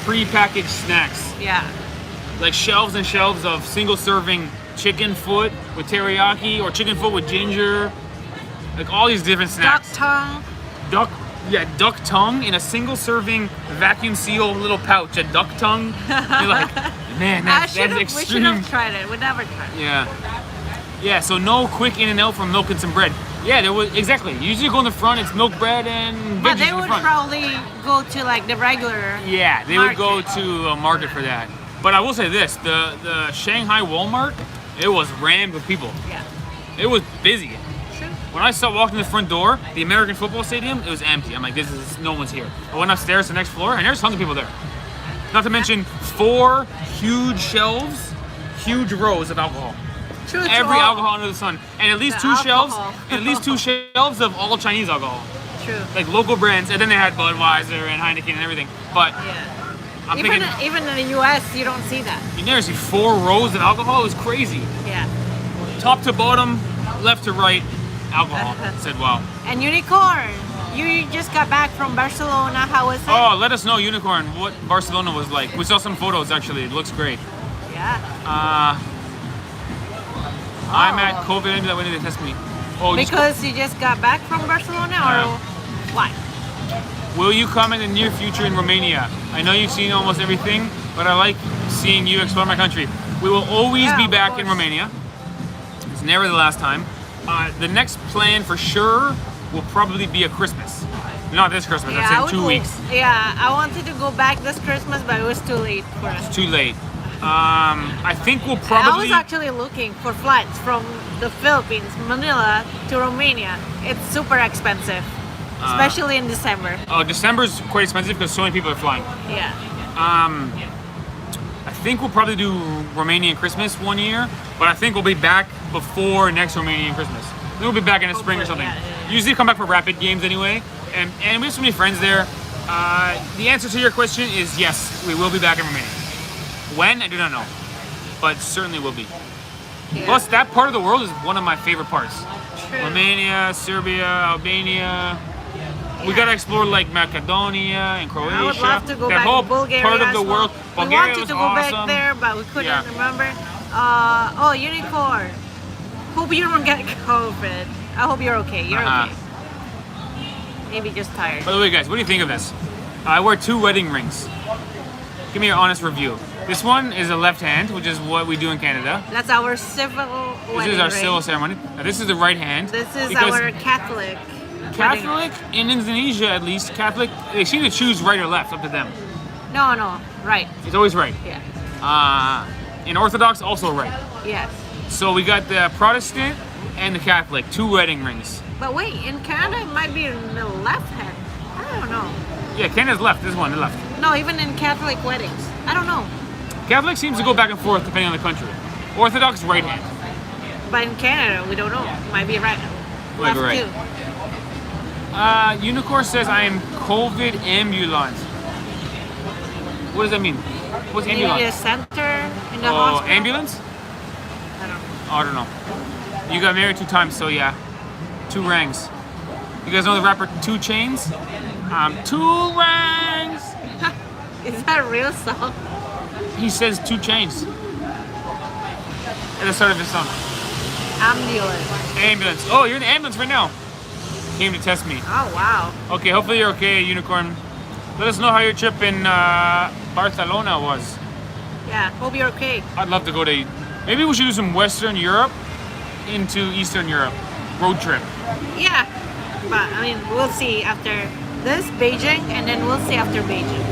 pre-packaged snacks. Yeah. Like shelves and shelves of single-serving chicken foot with teriyaki or chicken foot with ginger. Like all these different Duck snacks. tongue. Duck tongue in a single-serving vacuum seal little pouch. A duck tongue. You're like, man, that's We should extreme. have tried it. We never tried it. Yeah, so no quick in and out from milk and some bread. Yeah, there was, exactly. You usually go in the front, it's milk, bread, and veggies But they in the would front. probably go to like the regular. Yeah, they would go market. to a market for that. But I will say this, the Shanghai Walmart, it was rammed with people. Yeah. It was busy. True. When I saw walking in the front door, the American football stadium, it was empty. I'm like, no one's here. I went upstairs to the next floor, and there's tons of people there. Not to mention 4 huge shelves, huge rows of alcohol. True. Every alcohol under the sun, and at least The 2 shelves, alcohol. and at least 2 shelves of all Chinese alcohol. True. Like local brands, and then they had Budweiser and Heineken and everything. But Yeah. I'm Even thinking, even in the US, you don't see that. you never see 4 rows of alcohol. It was crazy. Yeah. Top to bottom, left to right, alcohol. I said, wow. And Unicorn, you just got back from Barcelona. How was it? Oh, let us know, Unicorn, what Barcelona was like. We saw some photos, actually. It looks great. Yeah. I'm at COVID, that when did they test me? Oh, Because you just got back from Barcelona, or why? Will you come in the near future in Romania? I know you've seen almost everything, but I like seeing you explore my country. We will always be back in Romania. It's never the last time. The next plan for sure will probably be a Christmas. Not this Christmas, that's in 2 weeks. Yeah, I wanted to go back this Christmas, but it was too late for us. It's too late. I think we'll probably... I was actually looking for flights from the Philippines, Manila, to Romania. It's super expensive, especially in December. Oh, December's quite expensive because so many people are flying. Yeah. I think we'll probably do Romanian Christmas one year, but I think we'll be back before next Romanian Christmas. We'll be back in the spring or something. Yeah. Usually come back for rapid games anyway, and we have so many friends there. The answer to your question is yes, we will be back in Romania. When? I do not know, but certainly will be. Yeah. Plus, that part of the world is one of my favorite parts. True. Romania, Serbia, Albania. We gotta explore like Macedonia and Croatia. I would love to go that back whole to Bulgaria part of the as well. world. We Bulgaria wanted was to go awesome. back there, but we couldn't Yeah. remember. Unicorn. Hope you don't get COVID. I hope you're okay. You're okay. Maybe just tired. By the way, guys, what do you think of this? I wear 2 wedding rings. Give me your honest review. This one is a left hand, which is what we do in Canada. That's our civil wedding This is our ring. civil ceremony. Now, this is the right hand. This is because our Catholic. Catholic, in Indonesia at least, Catholic, they seem to choose right or left, up to them. No, right. It's always right. Yeah. In Orthodox, also right. Yes. So we got the Protestant and the Catholic, 2 wedding rings. But wait, in Canada it might be in the left hand. I don't know. Yeah, Canada's left, this one, the left. No, even in Catholic weddings. I don't know. Catholic seems to go back and forth depending on the country. Orthodox, right hand. But in Canada, we don't know. Might be right. Might be Left right. too. Unicorn says I am COVID ambulant. What does that mean? What's Maybe ambulant? a center in the Oh, hospital. ambulance? I don't know. Oh, I don't know. You got married 2 times, so yeah. 2 rings. You guys know the rapper 2 Chainz? 2 rings! Is that a real song? He says 2 Chainz. At the start of his song. Ambulance. Ambulance. Oh, you're in the ambulance right now. Came to test me. Oh, wow. Okay, hopefully you're okay, Unicorn. Let us know how your trip in Barcelona was. Yeah, hope you're okay. I'd love to go to... Maybe we should do some Western Europe into Eastern Europe. Road trip. Yeah. But, I mean, we'll see after this, Beijing, and then we'll see after Beijing.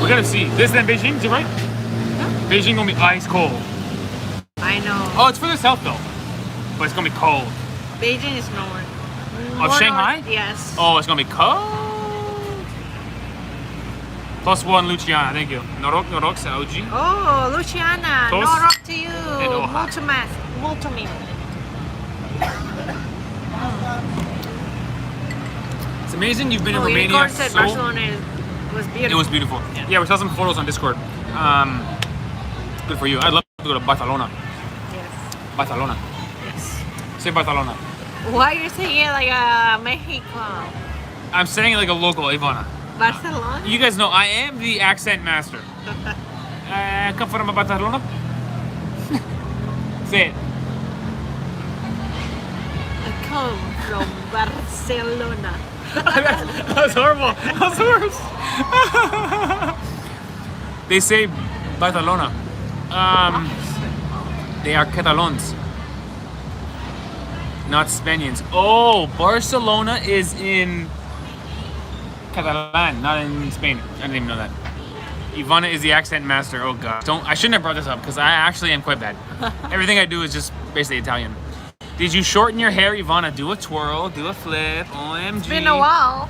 We gotta see. This then Beijing, is it right? Beijing gonna be ice cold. I know. Oh, it's further south though. But it's gonna be cold. Beijing is north. Of Shanghai? Yes. Oh, it's gonna be cold. +1 Luciana, thank you. Norok sa OG. Oh, Luciana. Tos. No rock to you. And Oha. Multumim. It's amazing you've been in Unicorn Romania said so... Barcelona was beautiful. It was beautiful. Yeah, we saw some photos on Discord. Good for you. I'd love to go to Barcelona. Yes. Barcelona. Yes. Say Barcelona. Why are you saying it like a Mexico? I'm saying it like a local, Ivana. Barcelona? You guys know I am the accent master. Come from Barcelona. Say it. I come from Barcelona. That was horrible. That was worse. They say Barcelona. They are Catalans, not Spaniards. Oh, Barcelona is in Catalan, not in Spain. I didn't even know that. Ivana is the accent master. Oh god, I shouldn't have brought this up because I actually am quite bad. Everything I do is just basically Italian. Did you shorten your hair, Ivana? Do a twirl, do a flip. OMG. It's been a while.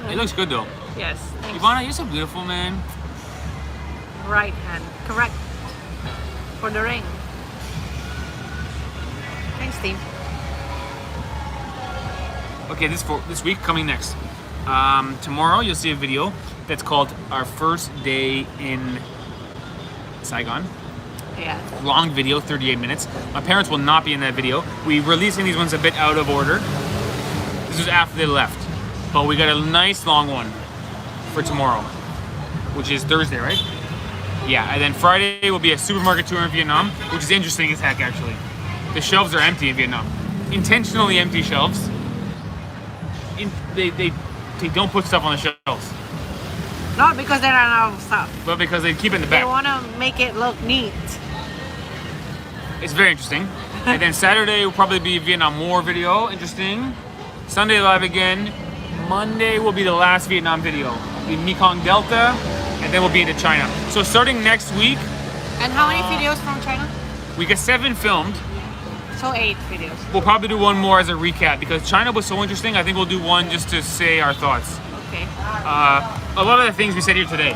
It looks good though. Yes. Thanks. Ivana, you're so beautiful, man. Right hand. Correct. For the ring. Thanks, Steve. Okay, this week coming next. Tomorrow you'll see a video that's called Our First Day in Saigon. Yeah. Long video, 38 minutes. My parents will not be in that video. We're releasing these ones a bit out of order. This was after they left. But we got a nice long one for tomorrow, which is Thursday, right? Yeah, and then Friday will be a supermarket tour in Vietnam, which is interesting as heck, actually. The shelves are empty in Vietnam. Intentionally empty shelves. They don't put stuff on the shelves. Not because they run out of stuff. But because they keep it in the back. They want to make it look neat. It's very interesting. And then Saturday will probably be a Vietnam War video. Interesting. Sunday live again. Monday will be the last Vietnam video. The Mekong Delta, and then we'll be into China. So starting next week. And how many videos from China? We got 7 filmed. So 8 videos. We'll probably do one more as a recap because China was so interesting. I think we'll do one just to say our thoughts. Okay. A lot of the things we said here today,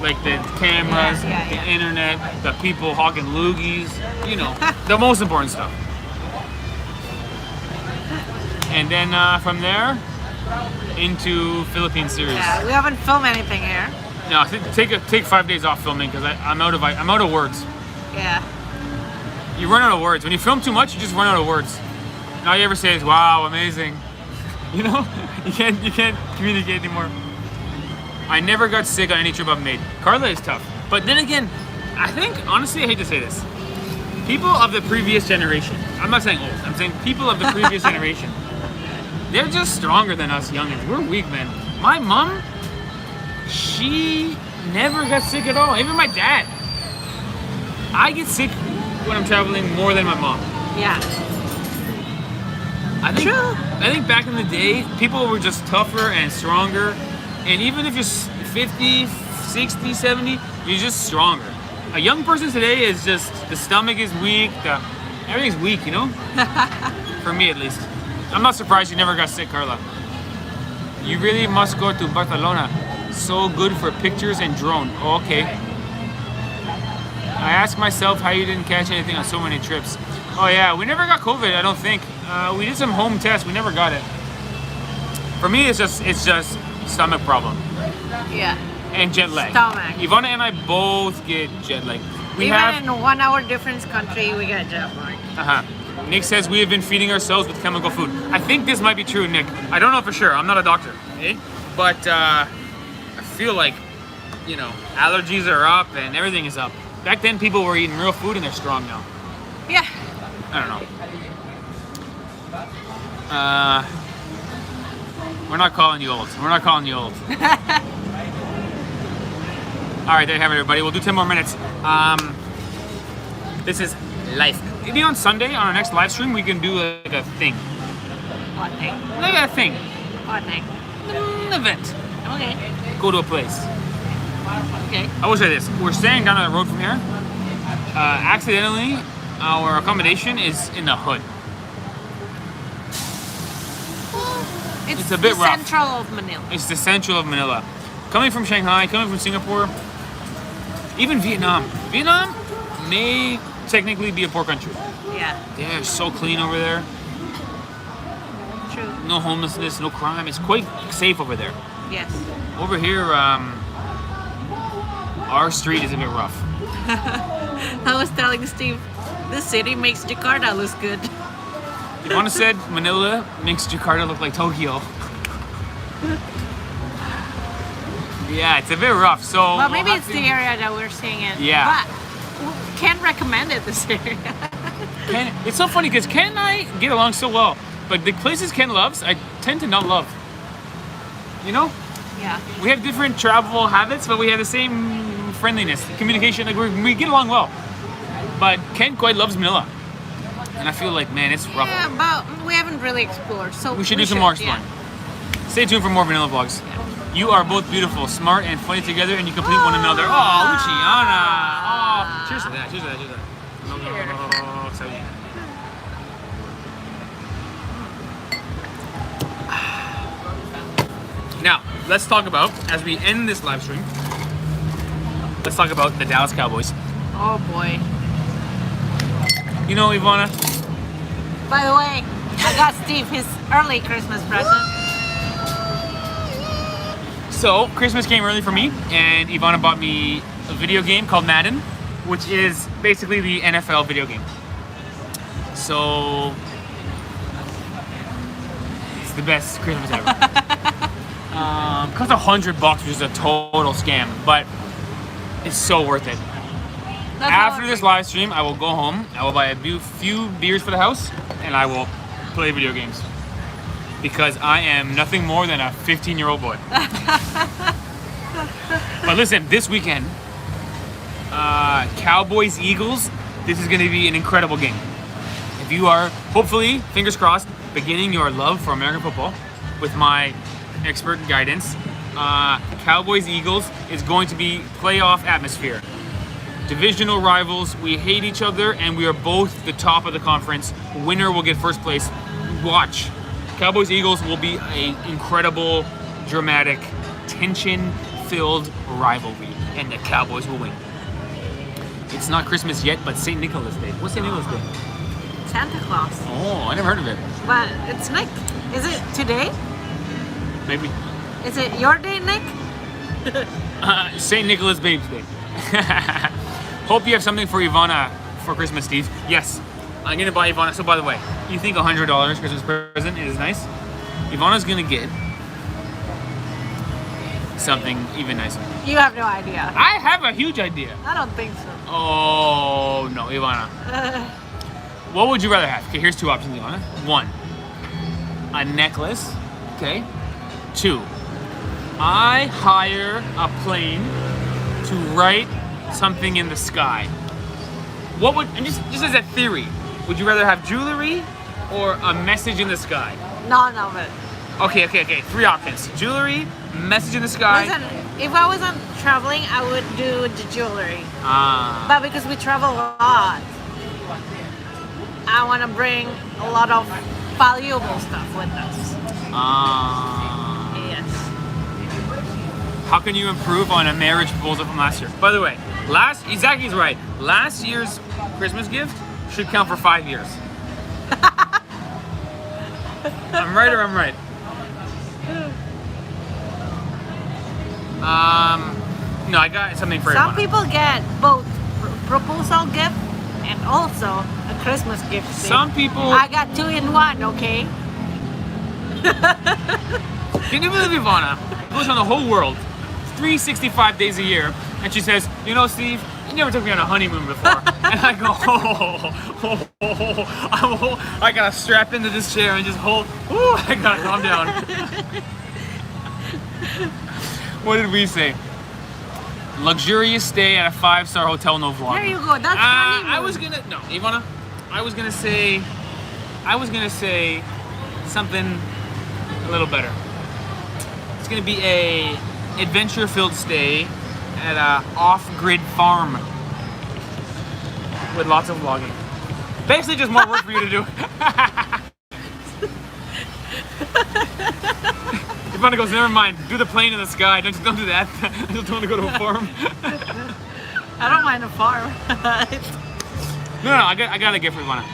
like the cameras, Yeah. the internet, the people hawking loogies, you know, the most important stuff. And then from there into Philippine series. Yeah, we haven't filmed anything here. No, take 5 days off filming because I'm out of words. Yeah. You run out of words when you film too much. You just run out of words. And all you ever say is "Wow, amazing." You know, you can't communicate anymore. I never got sick on any trip I've made. Carla is tough, but then again, I think honestly, I hate to say this, people of the previous generation. I'm not saying old. I'm saying people of the previous generation. They're just stronger than us youngins. We're weak, man. My mom, she never got sick at all. Even my dad. I get sick when I'm traveling more than my mom. Yeah. I think, True. I think back in the day, people were just tougher and stronger. And even if you're 50, 60, 70, you're just stronger. A young person today is just, the stomach is weak, everything's weak, you know? For me at least. I'm not surprised you never got sick, Carla. You really must go to Barcelona. So good for pictures and drone. Oh, okay. I ask myself how you didn't catch anything on so many trips. Oh yeah, we never got COVID, I don't think. We did some home tests, we never got it. For me, it's just stomach problem. Yeah. And jet lag. Stomach. Ivana and I both get jet lag. Even in 1 hour difference country, we get jet lag. Nick says we have been feeding ourselves with chemical food. I think this might be true, Nick. I don't know for sure. I'm not a doctor, eh? But I feel like, you know, allergies are up and everything is up. Back then, people were eating real food and they're strong now. Yeah. I don't know. We're not calling you old. We're not calling you old. All right, there you have it, everybody. We'll do 10 more minutes. This is life. Maybe on Sunday, on our next live stream, we can do like a thing. What thing? Like a thing. What thing? An event. Okay. Go to a place. Okay. I will say this. We're staying down the road from here. Accidentally, our accommodation is in the hood. It's a bit the rough. Central of Manila. It's the central of Manila. Coming from Shanghai, coming from Singapore, even Vietnam. Vietnam may technically be a poor country. Yeah. They're so clean over there. True. No homelessness, no crime. It's quite safe over there. Yes. Over here, our street is a bit rough. I was telling Steve, this city makes Jakarta look good. Ivana said Manila makes Jakarta look like Tokyo. Yeah, it's a bit rough. So. But maybe it's the area that we're staying in. Yeah. But Ken recommended this area. It's so funny because Ken and I get along so well, but the places Ken loves, I tend to not love. You know? Yeah. We have different travel habits, but we have the same friendliness, communication. Like we get along well. But Ken quite loves Manila, and I feel like, man, it's rough. Yeah, but we haven't really explored, so we should do some more exploring. Yeah. Stay tuned for more Vanilla vlogs. Yeah. You are both beautiful, smart, and funny together, and you complete one another. Oh, Luciana! Oh, cheers to that. Cheers to that. Cheers to that. Oh, exciting. Now, let's talk about, as we end this live stream, let's talk about the Dallas Cowboys. Oh boy. You know, Ivana, By the way, I got Steve his early Christmas present. So Christmas came early for me, and Ivana bought me a video game called Madden, which is basically the NFL video game. So it's the best Christmas ever. Costs $100, which is a total scam, but it's so worth it. After this live stream, I will go home, I will buy a few beers for the house, and I will play video games. Because I am nothing more than a 15-year-old boy. But listen, this weekend, Cowboys, Eagles, this is going to be an incredible game. If you are, hopefully, fingers crossed, beginning your love for American football with my expert guidance, Cowboys, Eagles is going to be playoff atmosphere. Divisional rivals, we hate each other, and we are both the top of the conference. Winner will get first place. Watch. Cowboys Eagles will be an incredible, dramatic, tension-filled rivalry, and the Cowboys will win. It's not Christmas yet, but St. Nicholas Day. What's St. Nicholas Day? Santa Claus. Oh, I never heard of it. But it's Nick. Is it today? Maybe. Is it your day, Nick? St. Nicholas Babes Day. Hope you have something for Ivana for Christmas, Steve. Yes. I'm gonna buy Ivana. So by the way, you think $100 Christmas present is nice? Ivana's gonna get something even nicer. You have no idea. I have a huge idea. I don't think so. Oh no, Ivana. What would you rather have? Okay, here's two options, Ivana. One, a necklace. Okay. Two, I hire a plane to write something in the sky. What would, and just as a theory, would you rather have jewelry or a message in the sky? None of it. Okay. Three options. Jewelry, message in the sky. Listen, if I wasn't traveling, I would do the jewelry. Ah. But because we travel a lot, I want to bring a lot of valuable stuff with us. Yes. How can you improve on a marriage proposal from last year? By the way, Zaki's right. Last year's Christmas gift should count for 5 years. I'm right or I'm right? No, I got something for Some everyone. people get both proposal gift and also a Christmas gift. Some people. I got 2 in 1, okay? Can you believe Ivana goes on the whole world 365 days a year, and she says, you know, Steve, you never took me on a honeymoon before. And I go, I gotta strap into this chair and just hold. I gotta calm down. What did we say? Luxurious stay at a 5-star hotel, no vlog. There you go. That's honeymoon. Ivana, I was gonna say something a little better. It's gonna be a adventure-filled stay at a off-grid farm with lots of vlogging. Basically, just more work for you to do. Ivana goes, never mind. Do the plane in the sky. Don't do that. I just want to go to a farm. I don't mind a farm. No, I got a gift for Ivana.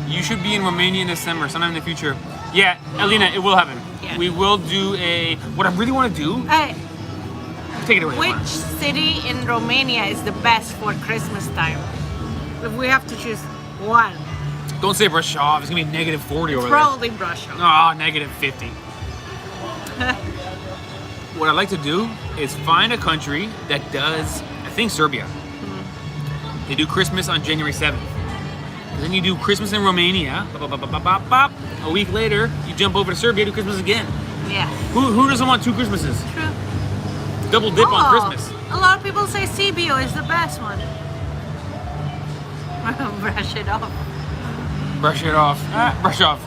You should be in Romania in December, sometime in the future. Yeah, Alina, it will happen. Yeah. We will do what I really want to do. Hey, Take it away. which Ivana. city in Romania is the best for Christmas time? If we have to choose one, Don't say brush off. It's gonna be -40 over there. probably Russia. Oh, -50. What I'd like to do is find a country that does, I think Serbia. They do Christmas on January 7th. And then you do Christmas in Romania. Bop, bop, bop, bop, bop, bop. A week later, you jump over to Serbia, do Christmas again. Yeah, Who doesn't want 2 Christmases? true. Double dip on Christmas. A lot of people say Sibiu is the best one. Brush it off. Brush it off. Brush off.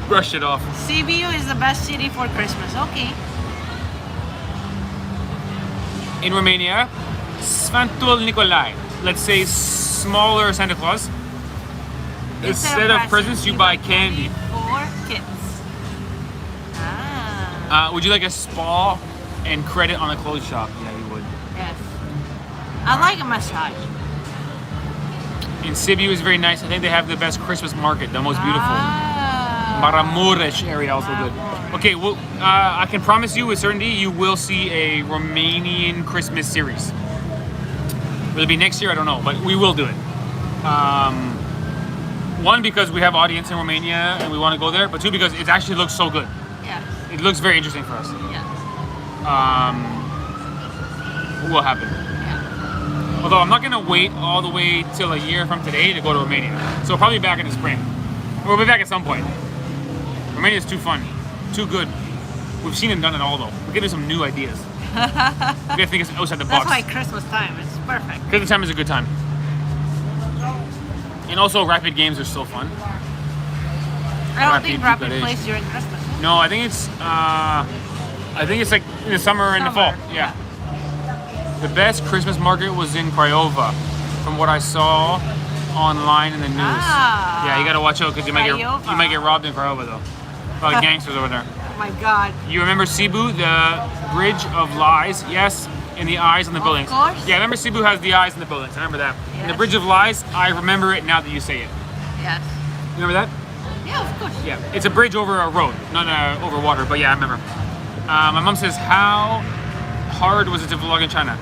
Brush it off. Sibiu is the best city for Christmas. Okay. In Romania, Sfântul Nicolae. Let's say smaller Santa Claus. Instead of presents, you buy candy. For kids. Ah. Would you like a spa and credit on a clothes shop? Yeah, you would. Yes. I like a massage. In Sibiu is very nice. I think they have the best Christmas market, the most beautiful. Maramuresh area also good. Okay, well, I can promise you with certainty you will see a Romanian Christmas series. Will it be next year? I don't know, but we will do it. One, because we have audience in Romania and we want to go there, but two, because it actually looks so good. Yeah. It looks very interesting for us. Yeah. What will happen? Yeah. Although I'm not gonna wait all the way till a year from today to go to Romania. So we'll probably be back in the spring. We'll be back at some point. Romania is too fun, too good. We've seen and done it all though. We're getting some new ideas. We gotta think outside the box. That's why Christmas time is perfect. Christmas time is a good time. And also rapid games are so fun. I don't think rapid plays during Christmas. No, I think it's like in the summer and the fall. Yeah. The best Christmas market was in Craiova, from what I saw online in the news. Ah, Yeah, you gotta watch out because you might get robbed in Craiova though. A lot of gangsters over there. Oh my God. You remember Cebu, the Bridge of Lies? Yes, and the eyes on the buildings. Of course. Yeah, I remember Cebu has the eyes on the buildings. I remember that. Yes. And the Bridge of Lies, I remember it now that you say it. Yes. You remember that? Yeah, of course. Yeah, it's a bridge over a road, not over water, but yeah, I remember. My mom says, how hard was it to vlog in China?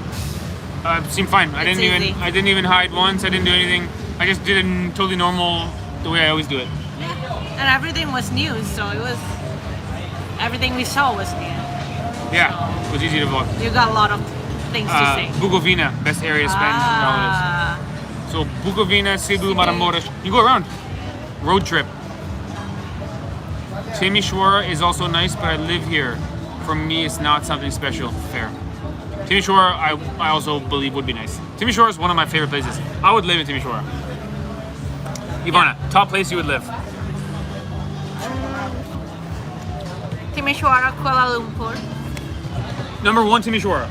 It seemed fine. I didn't even hide once. I didn't do anything. I just did it totally normal, the way I always do it. Yeah. And everything was new, so it was, everything we saw was new. Yeah, it was easy to vlog. You got a lot of things to say. Bukovina, best area to spend holidays. So Bukovina, Cebu, Maramuresh. You go around. Road trip. Timisoara is also nice, but I live here. For me, it's not something special. Fair. Timisoara, I also believe would be nice. Timisoara is one of my favorite places. I would live in Timisoara. Ivana, top place you would live? Timisoara, Kuala Lumpur. Number one, Timisoara.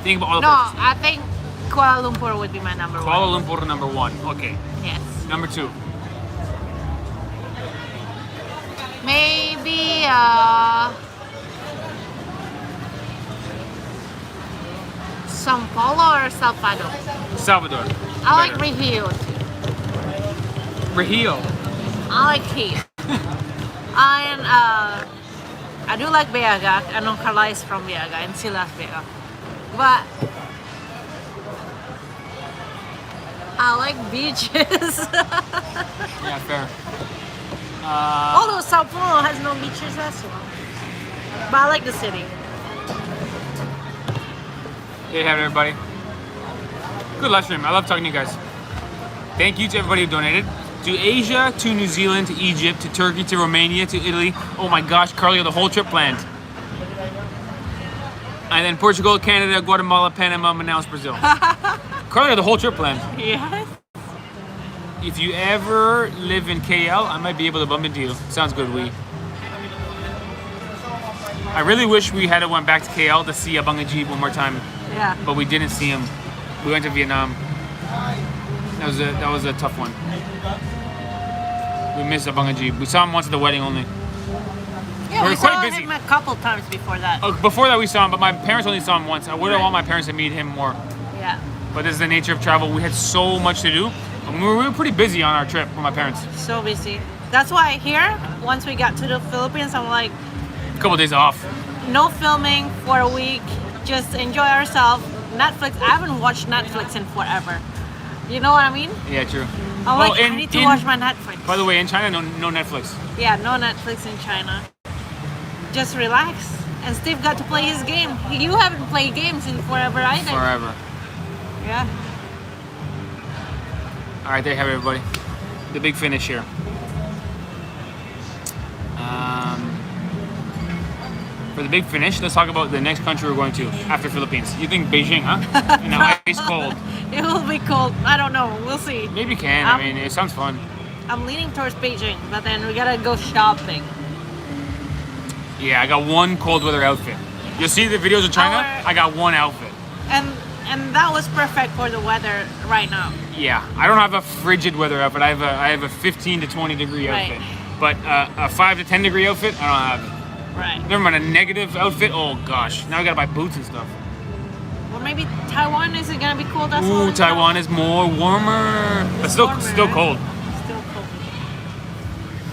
Think about all the No, places. I think Kuala Lumpur would be my number one. Kuala Lumpur, number one. Okay. Yes. Number two. Maybe São Paulo or Salvador. Salvador. I like Rio too. Regio. I like Rio. And I do like BH. I know Carla is from BH and she loves BH. But I like beaches. Yeah, fair. Although Sao Paulo has no beaches as well. But I like the city. There you have it, everybody. Good live stream. I love talking to you guys. Thank you to everybody who donated. To Asia, to New Zealand, to Egypt, to Turkey, to Romania, to Italy. Oh my gosh, Carly, the whole trip planned. And then Portugal, Canada, Guatemala, Panama, Manaus, Brazil. Carly, the whole trip planned. Yes. If you ever live in KL, I might be able to bump into you. Sounds good, we. I really wish we had went back to KL to see Abangajib one more time, Yeah. but we didn't see him. We went to Vietnam. That was a tough one. We missed Abangajib. We saw him once at the wedding only. Yeah, We're we quite saw busy. him a couple times before that. Before that we saw him, but my parents only saw him once. I would have want my parents to meet him more. Yeah. But this is the nature of travel. We had so much to do. And we were pretty busy on our trip with my parents. So busy. That's why here, once we got to the Philippines, I'm like, A couple days off. no filming for a week. Just enjoy ourselves. Netflix. I haven't watched Netflix in forever. You know what I mean? Yeah, true. I'm like, I need to watch my Netflix. By the way, in China, no Netflix. Yeah, no Netflix in China. Just relax. And Steve got to play his game. You haven't played games in forever either. Forever. Yeah. All right, there you have it, everybody. The big finish here. For the big finish, let's talk about the next country we're going to after Philippines. You think Beijing, huh? In the ice cold. It will be cold. I don't know. We'll see. Maybe can. I mean, it sounds fun. I'm leaning towards Beijing, but then we gotta go shopping. Yeah, I got one cold weather outfit. You'll see the videos of China. I got one outfit. And that was perfect for the weather right now. Yeah, I don't have a frigid weather outfit. I have a 15 to 20 degree Right. outfit. But a 5 to 10 degree outfit, I don't have it. Right. Never mind, a negative outfit. Oh gosh, now I gotta buy boots and stuff. Or maybe Taiwan is gonna be cold as well. Ooh, Taiwan is more warmer, but still warmer, still right? cold. Still cold.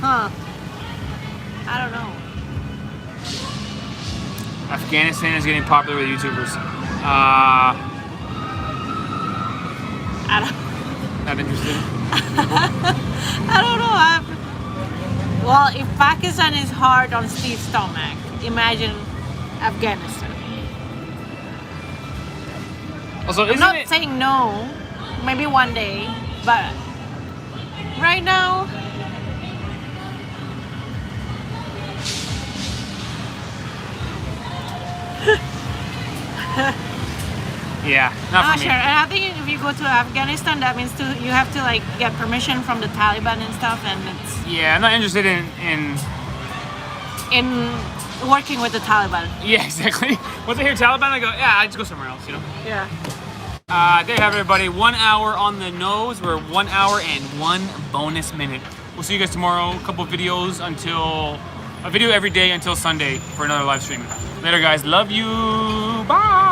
Huh. I don't know. Afghanistan is getting popular with YouTubers. I don't. Not interested. I don't know. Well, if Pakistan is hard on Steve's stomach, imagine Afghanistan. Also, I'm isn't not it? saying no. Maybe one day, but right now, Yeah, not not for sure. me. And I think if you go to Afghanistan, that means you have to like get permission from the Taliban and stuff, and it's Yeah, I'm not interested in. in working with the Taliban. Yeah, exactly. Once I hear Taliban, I go, yeah, I just go somewhere else, you know? Yeah. There you have it, everybody. 1 hour on the nose. We're 1 hour and 1 bonus minute. We'll see you guys tomorrow. A couple videos a video every day until Sunday for another live stream. Later, guys. Love you. Bye.